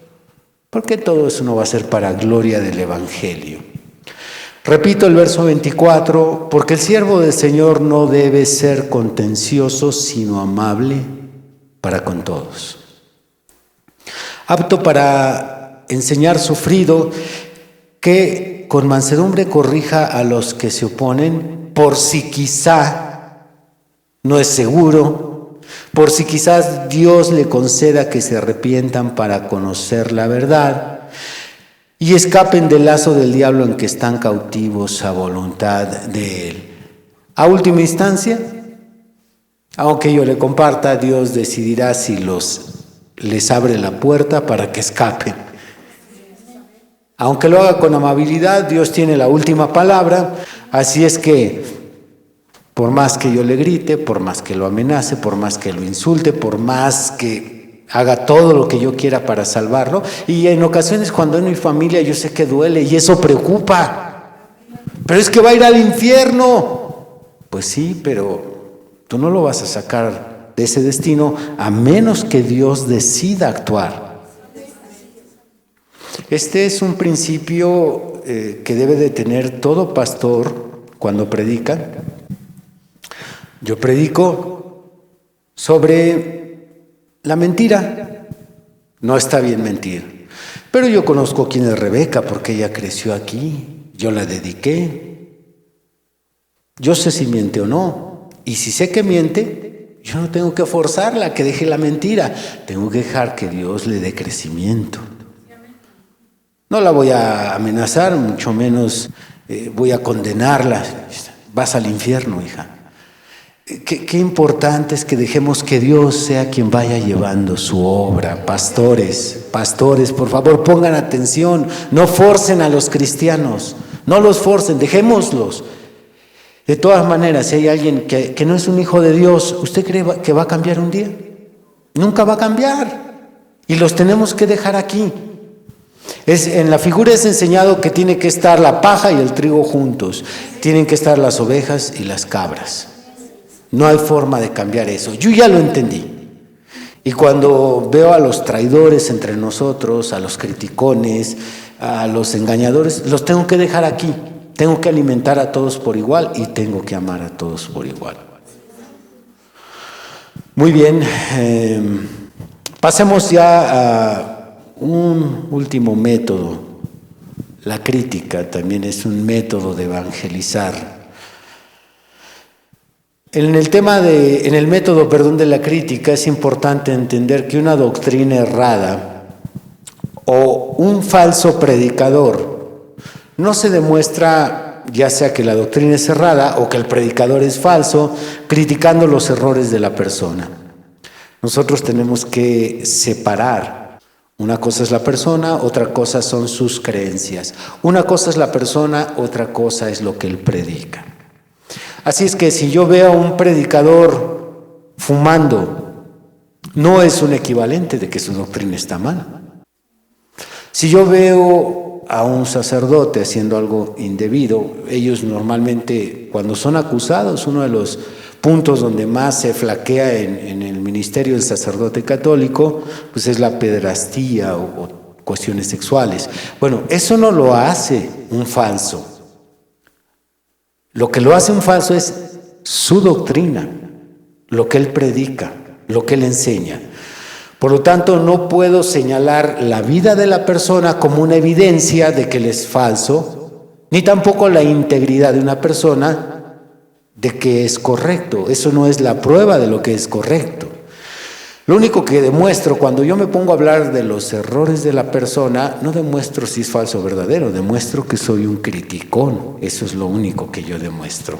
porque todo eso no va a ser para gloria del Evangelio. Repito el verso 24, porque el siervo del Señor no debe ser contencioso, sino amable para con todos. Apto para enseñar, sufrido, que con mansedumbre corrija a los que se oponen, por si quizá no es seguro, por si quizás Dios le conceda que se arrepientan para conocer la verdad y escapen del lazo del diablo en que están cautivos a voluntad de él. A última instancia, aunque yo le comparta, Dios decidirá si les abre la puerta para que escapen. Aunque lo haga con amabilidad, Dios tiene la última palabra, así es que por más que yo le grite, por más que lo amenace, por más que lo insulte, por más que haga todo lo que yo quiera para salvarlo, y en ocasiones cuando en mi familia yo sé que duele y eso preocupa, pero es que va a ir al infierno. Pues sí, pero tú no lo vas a sacar de ese destino a menos que Dios decida actuar. Este es un principio que debe de tener todo pastor cuando predica. Yo predico sobre la mentira. No está bien mentir. Pero yo conozco quién es Rebeca porque ella creció aquí. Yo la dediqué. Yo sé si miente o no. Y si sé que miente, yo no tengo que forzarla a que deje la mentira. Tengo que dejar que Dios le dé crecimiento. No la voy a amenazar, mucho menos voy a condenarla. Vas al infierno, hija. Qué importante es que dejemos que Dios sea quien vaya llevando su obra. Pastores, por favor, pongan atención. No forcen a los cristianos. No los forcen, dejémoslos. De todas maneras, si hay alguien que no es un hijo de Dios, ¿usted cree que va a cambiar un día? Nunca va a cambiar. Y los tenemos que dejar aquí. En la figura es enseñado que tiene que estar la paja y el trigo juntos. Tienen que estar las ovejas y las cabras. No hay forma de cambiar eso. Yo ya lo entendí. Y cuando veo a los traidores entre nosotros, a los criticones, a los engañadores, los tengo que dejar aquí. Tengo que alimentar a todos por igual y tengo que amar a todos por igual. Muy bien. Pasemos ya a un último método. La crítica también es un método de evangelizar. En el método de la crítica es importante entender que una doctrina errada o un falso predicador no se demuestra, ya sea que la doctrina es errada o que el predicador es falso, criticando los errores de la persona. Nosotros tenemos que separar. Una cosa es la persona, otra cosa son sus creencias. Una cosa es la persona, otra cosa es lo que él predica. Así es que si yo veo a un predicador fumando, no es un equivalente de que su doctrina está mal. Si yo veo a un sacerdote haciendo algo indebido, ellos normalmente, cuando son acusados, uno de los puntos donde más se flaquea en el ministerio del sacerdote católico, pues es la pederastía o cuestiones sexuales. Bueno, eso no lo hace un falso. Lo que lo hace un falso es su doctrina, lo que él predica, lo que él enseña. Por lo tanto, no puedo señalar la vida de la persona como una evidencia de que él es falso, ni tampoco la integridad de una persona de que es correcto. Eso no es la prueba de lo que es correcto. Lo único que demuestro cuando yo me pongo a hablar de los errores de la persona, no demuestro si es falso o verdadero, demuestro que soy un criticón. Eso es lo único que yo demuestro.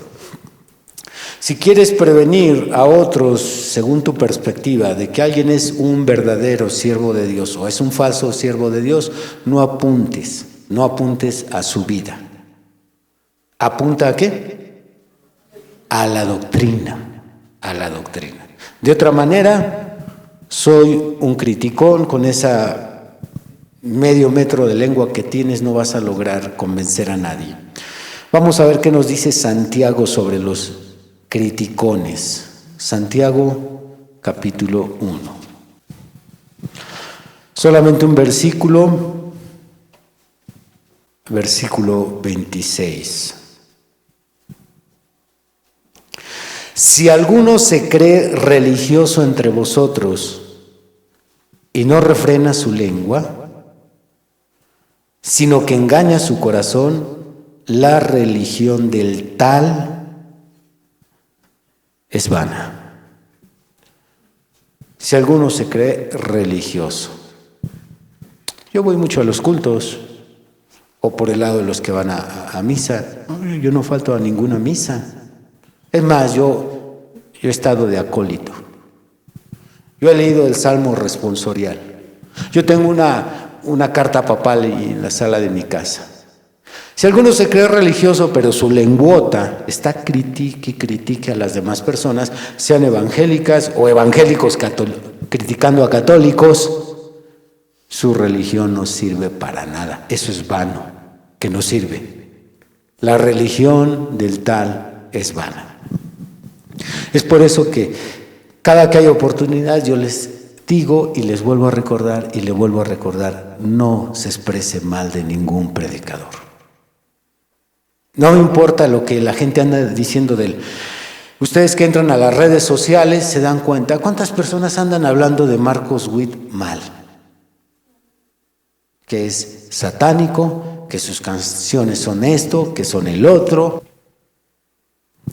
Si quieres prevenir a otros, según tu perspectiva, de que alguien es un verdadero siervo de Dios o es un falso siervo de Dios, no apuntes a su vida. ¿Apunta a qué? A la doctrina, De otra manera, soy un criticón, con esa medio metro de lengua que tienes no vas a lograr convencer a nadie. Vamos a ver qué nos dice Santiago sobre los criticones. Santiago capítulo 1. Solamente un versículo 26. Si alguno se cree religioso entre vosotros y no refrena su lengua, sino que engaña su corazón, la religión del tal es vana. Si alguno se cree religioso. Yo voy mucho a los cultos, o por el lado de los que van a misa. Yo no falto a ninguna misa. Es más, yo he estado de acólito. Yo he leído el Salmo responsorial. Yo tengo una carta papal en la sala de mi casa. Si alguno se cree religioso, pero su lenguota está critique a las demás personas, sean evangélicas o evangélicos criticando a católicos, su religión no sirve para nada. Eso es vano, que no sirve. La religión del tal es vana. Es por eso que cada que hay oportunidad yo les digo y les vuelvo a recordar y le vuelvo a recordar, no se exprese mal de ningún predicador. No me importa lo que la gente anda diciendo de él. Ustedes que entran a las redes sociales se dan cuenta cuántas personas andan hablando de Marcos Witt mal, que es satánico, que sus canciones son esto, que son el otro.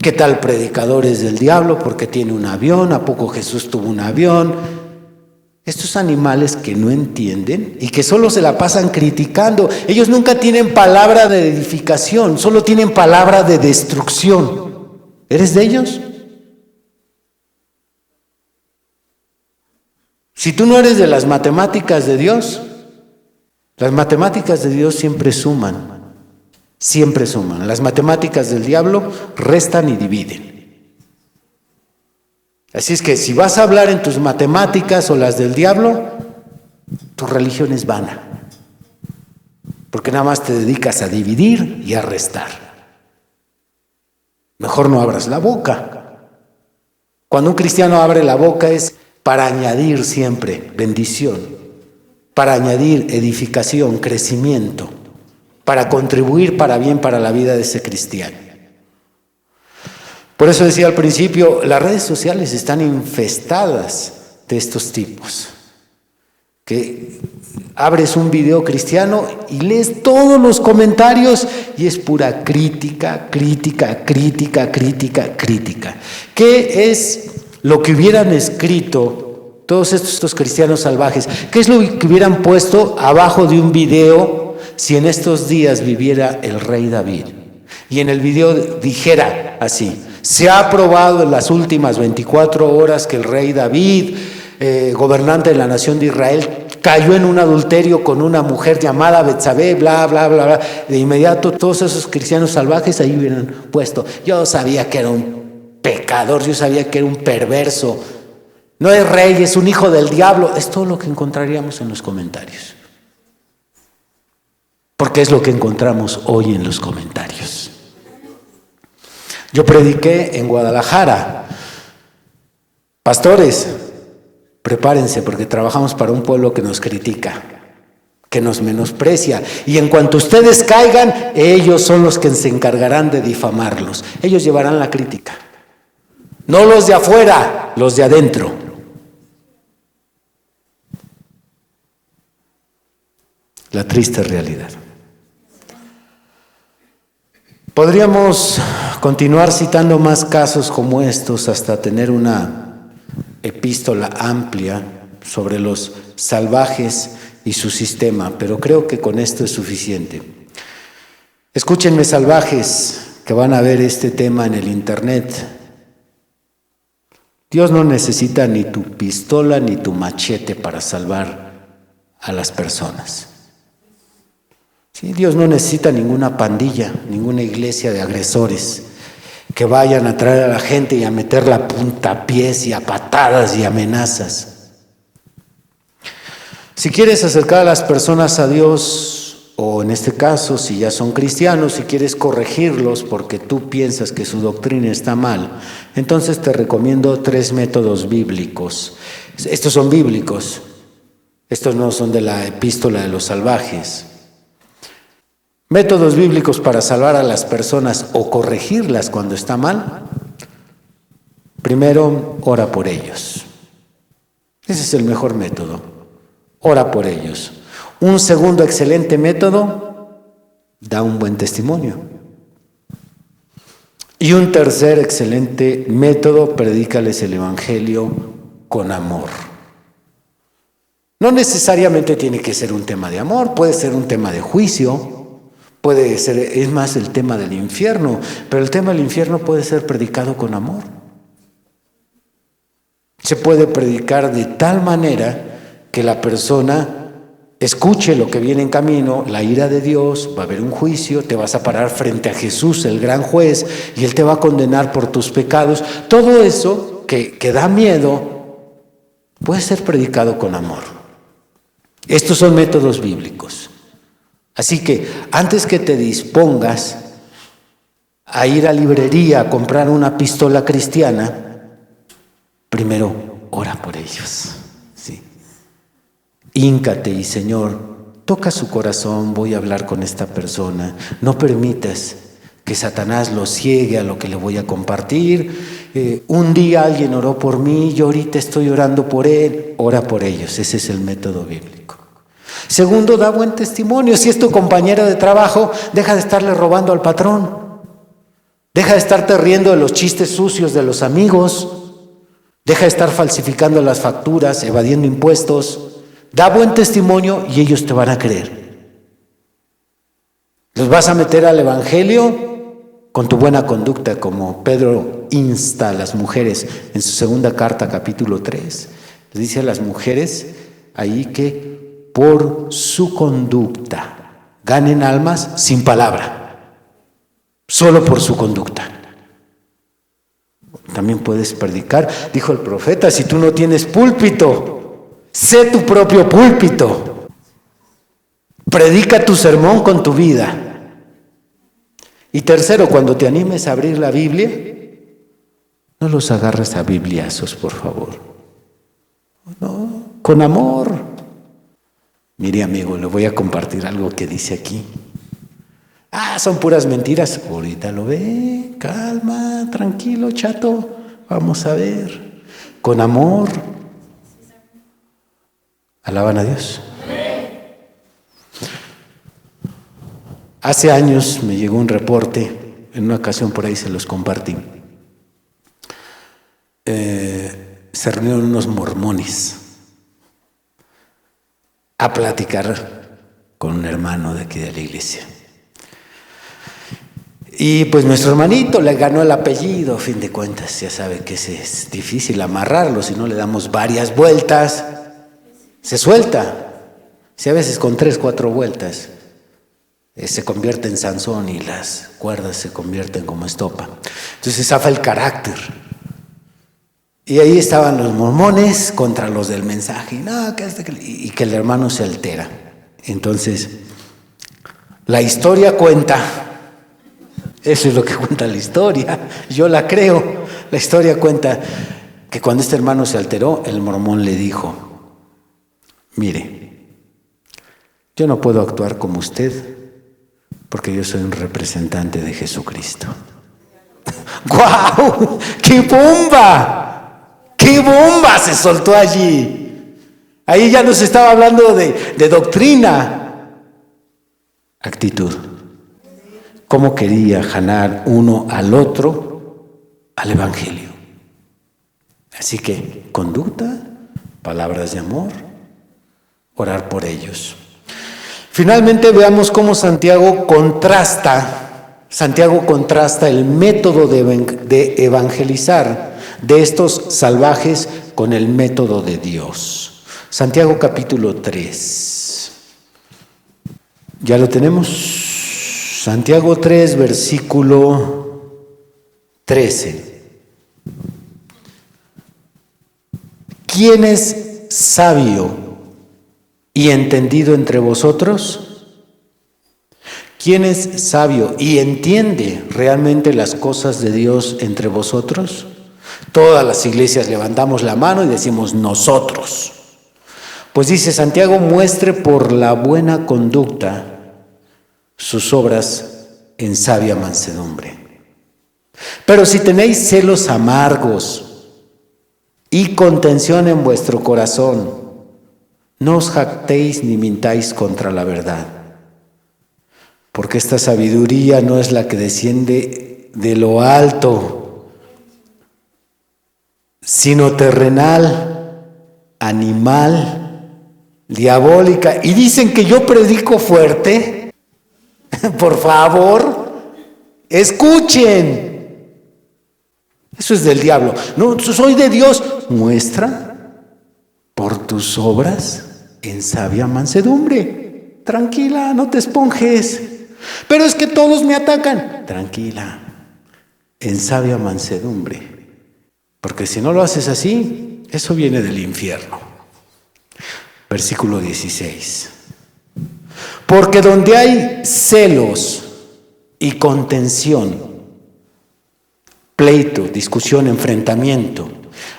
¿Qué tal predicador es del diablo porque tiene un avión? ¿A poco Jesús tuvo un avión? Estos animales que no entienden y que solo se la pasan criticando. Ellos nunca tienen palabra de edificación, solo tienen palabra de destrucción. ¿Eres de ellos? Si tú no eres de las matemáticas de Dios, las matemáticas de Dios siempre suman. Siempre suman. Las matemáticas del diablo restan y dividen. Así es que si vas a hablar en tus matemáticas o las del diablo, tu religión es vana. Porque nada más te dedicas a dividir y a restar. Mejor no abras la boca. Cuando un cristiano abre la boca es para añadir siempre bendición, para añadir edificación, crecimiento, para contribuir para bien para la vida de ese cristiano. Por eso decía al principio, las redes sociales están infestadas de estos tipos, que abres un video cristiano y lees todos los comentarios y es pura crítica. ¿Qué es lo que hubieran escrito todos estos cristianos salvajes? ¿Qué es lo que hubieran puesto abajo de un video si en estos días viviera el rey David? Y en el video dijera así: se ha probado en las últimas 24 horas que el rey David, gobernante de la nación de Israel, cayó en un adulterio con una mujer llamada Betsabé, bla, bla, bla, bla. De inmediato todos esos cristianos salvajes ahí hubieran puesto: yo sabía que era un pecador, yo sabía que era un perverso, no es rey, es un hijo del diablo. Es todo lo que encontraríamos en los comentarios. Porque es lo que encontramos hoy en los comentarios. Yo prediqué en Guadalajara Pastores, prepárense porque trabajamos para un pueblo que nos critica, que nos menosprecia. Y en cuanto ustedes caigan, ellos son los que se encargarán de difamarlos. Ellos llevarán la crítica. No los de afuera, los de adentro. La triste realidad. Podríamos continuar citando más casos como estos hasta tener una epístola amplia sobre los salvajes y su sistema, pero creo que con esto es suficiente. Escúchenme, salvajes que van a ver este tema en el internet. Dios no necesita ni tu pistola ni tu machete para salvar a las personas. Sí, Dios no necesita ninguna pandilla, ninguna iglesia de agresores que vayan a traer a la gente y a meterla a puntapiés y a patadas y amenazas. Si quieres acercar a las personas a Dios, o en este caso, si ya son cristianos, si quieres corregirlos porque tú piensas que su doctrina está mal, entonces te recomiendo 3 métodos bíblicos. Estos son bíblicos, estos no son de la epístola de los salvajes. Métodos bíblicos para salvar a las personas o corregirlas cuando está mal. Primero, ora por ellos. Ese es el mejor método. Ora por ellos. Un segundo excelente método, da un buen testimonio. Y un tercer excelente método, predícales el evangelio con amor. No necesariamente tiene que ser un tema de amor, puede ser un tema de juicio. Puede ser, es más, el tema del infierno, pero el tema del infierno puede ser predicado con amor. Se puede predicar de tal manera que la persona escuche lo que viene en camino, la ira de Dios, va a haber un juicio, te vas a parar frente a Jesús, el gran juez, y Él te va a condenar por tus pecados. Todo eso que da miedo puede ser predicado con amor. Estos son métodos bíblicos. Así que antes que te dispongas a ir a librería a comprar una pistola cristiana, primero ora por ellos. ¿Sí? Híncate y Señor, toca su corazón, voy a hablar con esta persona. No permitas que Satanás lo ciegue a lo que le voy a compartir. Un día alguien oró por mí, yo ahorita estoy orando por él. Ora por ellos, ese es el método bíblico. Segundo, da buen testimonio. Si es tu compañero de trabajo, deja de estarle robando al patrón. Deja de estarte riendo de los chistes sucios de los amigos. Deja de estar falsificando las facturas, evadiendo impuestos. Da buen testimonio y ellos te van a creer. Los vas a meter al evangelio con tu buena conducta, como Pedro insta a las mujeres en su segunda carta, capítulo 3. Les dice a las mujeres ahí que por su conducta ganen almas sin palabra, solo por su conducta. También puedes predicar, dijo el profeta, si tú no tienes púlpito, sé tu propio púlpito. Predica tu sermón con tu vida. Y tercero, cuando te animes a abrir la Biblia, no los agarres a bibliazos, por favor. No, con amor. Mire, amigo, le voy a compartir algo que dice aquí. Son puras mentiras. Ahorita lo ve. Calma, tranquilo, chato. Vamos a ver. Con amor. Alaban a Dios. Hace años me llegó un reporte. En una ocasión por ahí se los compartí. Se reunieron unos mormones a platicar con un hermano de aquí de la iglesia. Y pues nuestro hermanito le ganó el apellido, a fin de cuentas, ya sabe que es difícil amarrarlo, si no le damos varias vueltas, se suelta. Si a veces con 3, 4 vueltas se convierte en Sansón y las cuerdas se convierten como estopa. Entonces zafa el carácter. Y ahí estaban los mormones contra los del mensaje. Y que el hermano se altera. Entonces, la historia cuenta. Eso es lo que cuenta la historia. Yo la creo. La historia cuenta que cuando este hermano se alteró, el mormón le dijo: mire, yo no puedo actuar como usted porque yo soy un representante de Jesucristo. ¡Guau! ¡Qué bomba! ¡Qué bomba se soltó allí! Ahí ya nos estaba hablando de doctrina. Actitud. ¿Cómo quería jalar uno al otro al Evangelio? Así que conducta, palabras de amor, orar por ellos. Finalmente veamos cómo Santiago contrasta el método de evangelizar de estos salvajes con el método de Dios. Santiago capítulo 3. ¿Ya lo tenemos? Santiago 3, versículo 13. ¿Quién es sabio y entendido entre vosotros? ¿Quién es sabio y entiende realmente las cosas de Dios entre vosotros? Todas las iglesias levantamos la mano y decimos nosotros. Pues dice Santiago: muestre por la buena conducta sus obras en sabia mansedumbre. Pero si tenéis celos amargos y contención en vuestro corazón, no os jactéis ni mintáis contra la verdad, porque esta sabiduría no es la que desciende de lo alto, sino terrenal, animal, diabólica. Y dicen que yo predico fuerte. Por favor, escuchen. Eso es del diablo. No, soy de Dios. Muestra por tus obras en sabia mansedumbre. Tranquila, no te esponjes. Pero es que todos me atacan. Tranquila, en sabia mansedumbre. Porque si no lo haces así, eso viene del infierno. Versículo 16. Porque donde hay celos y contención, pleito, discusión, enfrentamiento,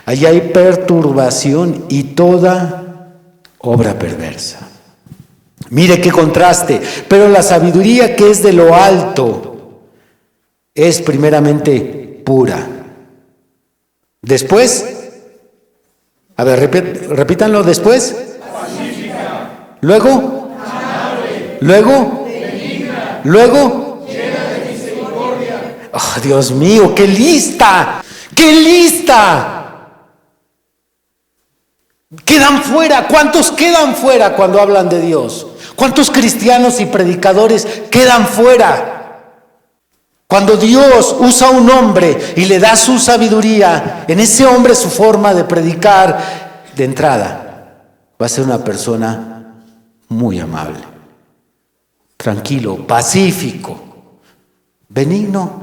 allí hay perturbación y toda obra perversa. Mire qué contraste. Pero la sabiduría que es de lo alto es primeramente pura. Después, a ver, repítanlo después. Pacífica. Luego, amable. Luego, benigna. Luego, llena de misericordia. Oh, Dios mío, qué lista, qué lista. Quedan fuera. ¿Cuántos quedan fuera cuando hablan de Dios? ¿Cuántos cristianos y predicadores quedan fuera? Cuando Dios usa a un hombre y le da su sabiduría, en ese hombre su forma de predicar, de entrada, va a ser una persona muy amable, tranquilo, pacífico, benigno.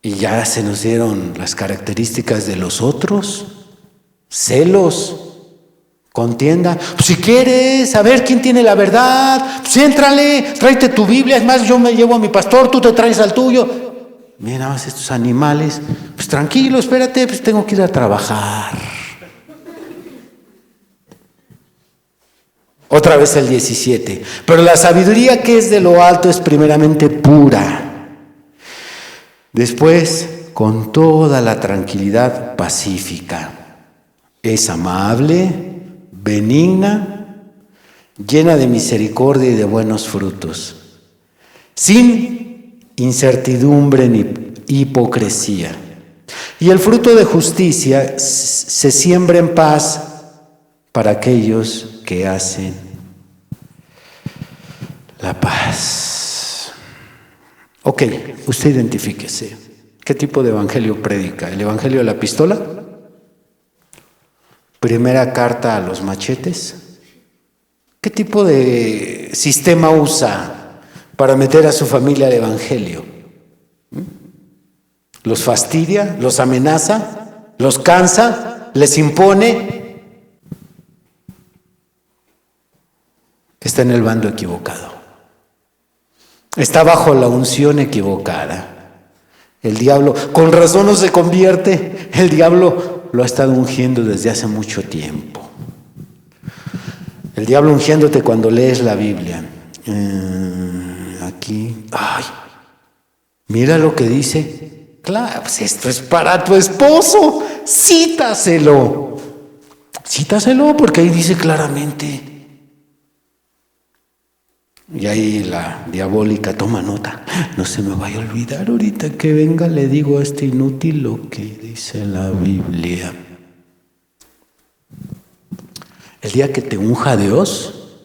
Y ya se nos dieron las características de los otros: celos, contienda. Pues si quieres saber quién tiene la verdad, pues éntrale, tráete tu Biblia. Es más, yo me llevo a mi pastor, tú te traes al tuyo. Mira nada más estos animales. Pues tranquilo, espérate, pues tengo que ir a trabajar. Otra vez el 17. Pero la sabiduría que es de lo alto es primeramente pura. Después, con toda la tranquilidad, pacífica. Es amable, benigna, llena de misericordia y de buenos frutos, sin incertidumbre ni hipocresía. Y el fruto de justicia se siembra en paz para aquellos que hacen la paz. Ok, usted identifíquese. ¿Qué tipo de evangelio predica? ¿El evangelio de la pistola? ¿Primera carta a los machetes? ¿Qué tipo de sistema usa para meter a su familia al evangelio? ¿Los fastidia? ¿Los amenaza? ¿Los cansa? ¿Les impone? Está en el bando equivocado. Está bajo la unción equivocada. El diablo, con razón no se convierte. El diablo lo ha estado ungiendo desde hace mucho tiempo. El diablo ungiéndote cuando lees la Biblia. Aquí, ay, mira lo que dice. Claro, pues esto es para tu esposo. Cítaselo. Cítaselo porque ahí dice claramente. Y ahí la diabólica toma nota. No se me vaya a olvidar ahorita que venga, le digo a este inútil lo que dice la Biblia. El día que te unja Dios,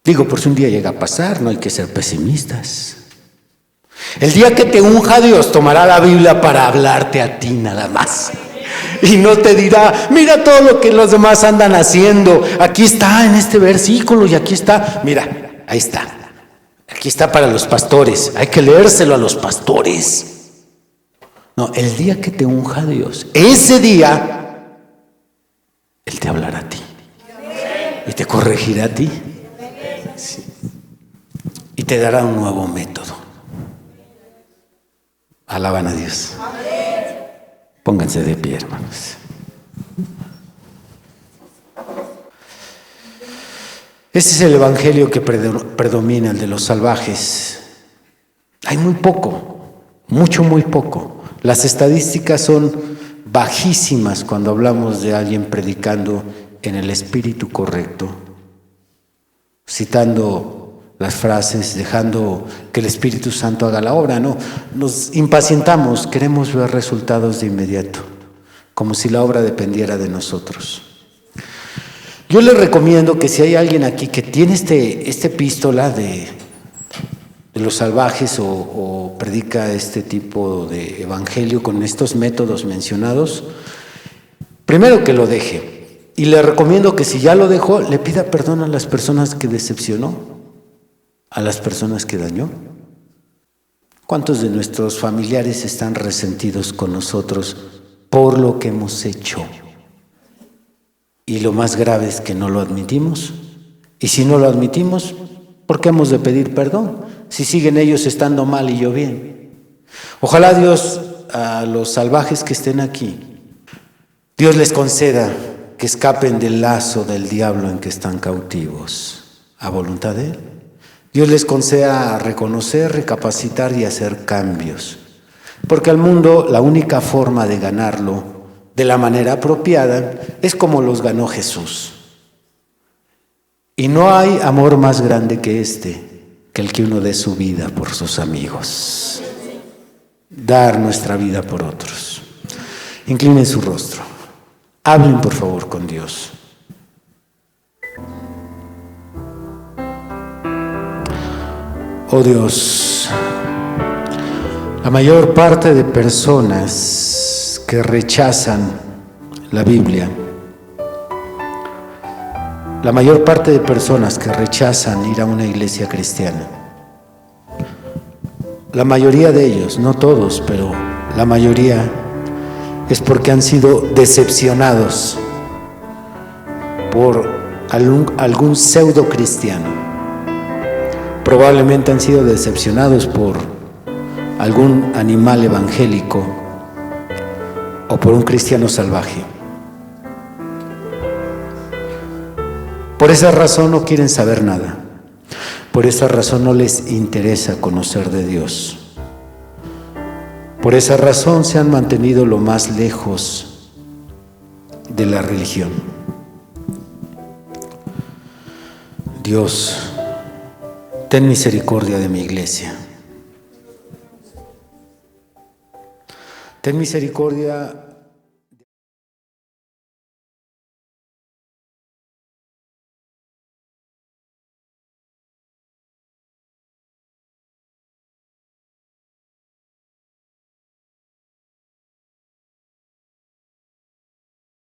digo, por si un día llega a pasar, no hay que ser pesimistas. El día que te unja Dios, tomará la Biblia para hablarte a ti nada más. Y no te dirá, mira todo lo que los demás andan haciendo. Aquí está en este versículo y aquí está. Mira, ahí está. Aquí está para los pastores. Hay que leérselo a los pastores. No, el día que te unja Dios, ese día Él te hablará a ti y te corregirá a ti, sí. Y te dará un nuevo método. Alaban a Dios. Pónganse de pie, hermanos. Este es el evangelio que predomina, el de los salvajes. Hay muy poco, muy poco. Las estadísticas son bajísimas cuando hablamos de alguien predicando en el espíritu correcto, citando las frases, dejando que el Espíritu Santo haga la obra. No, nos impacientamos, queremos ver resultados de inmediato, como si la obra dependiera de nosotros. Yo les recomiendo que si hay alguien aquí que tiene esta epístola de los salvajes o predica este tipo de evangelio con estos métodos mencionados, primero que lo deje. Y le recomiendo que si ya lo dejó, le pida perdón a las personas que decepcionó, a las personas que dañó. ¿Cuántos de nuestros familiares están resentidos con nosotros por lo que hemos hecho? Y lo más grave es que no lo admitimos. Y si no lo admitimos, ¿por qué hemos de pedir perdón? Si siguen ellos estando mal y yo bien. Ojalá Dios, a los salvajes que estén aquí, Dios les conceda que escapen del lazo del diablo en que están cautivos, a voluntad de Él. Dios les conceda reconocer, recapacitar y hacer cambios. Porque al mundo la única forma de ganarlo de la manera apropiada es como los ganó Jesús. Y no hay amor más grande que que el que uno dé su vida por sus amigos. Dar nuestra vida por otros. Inclinen su rostro. Hablen por favor con Dios. Oh Dios, la mayor parte de personas que rechazan la Biblia, la mayor parte de personas que rechazan ir a una iglesia cristiana, la mayoría de ellos, no todos, pero la mayoría, es porque han sido decepcionados por algún pseudo cristiano. Probablemente han sido decepcionados por algún animal evangélico o por un cristiano salvaje. Por esa razón no quieren saber nada. Por esa razón no les interesa conocer de Dios. Por esa razón se han mantenido lo más lejos de la religión. Dios, ten misericordia de mi iglesia. Ten misericordia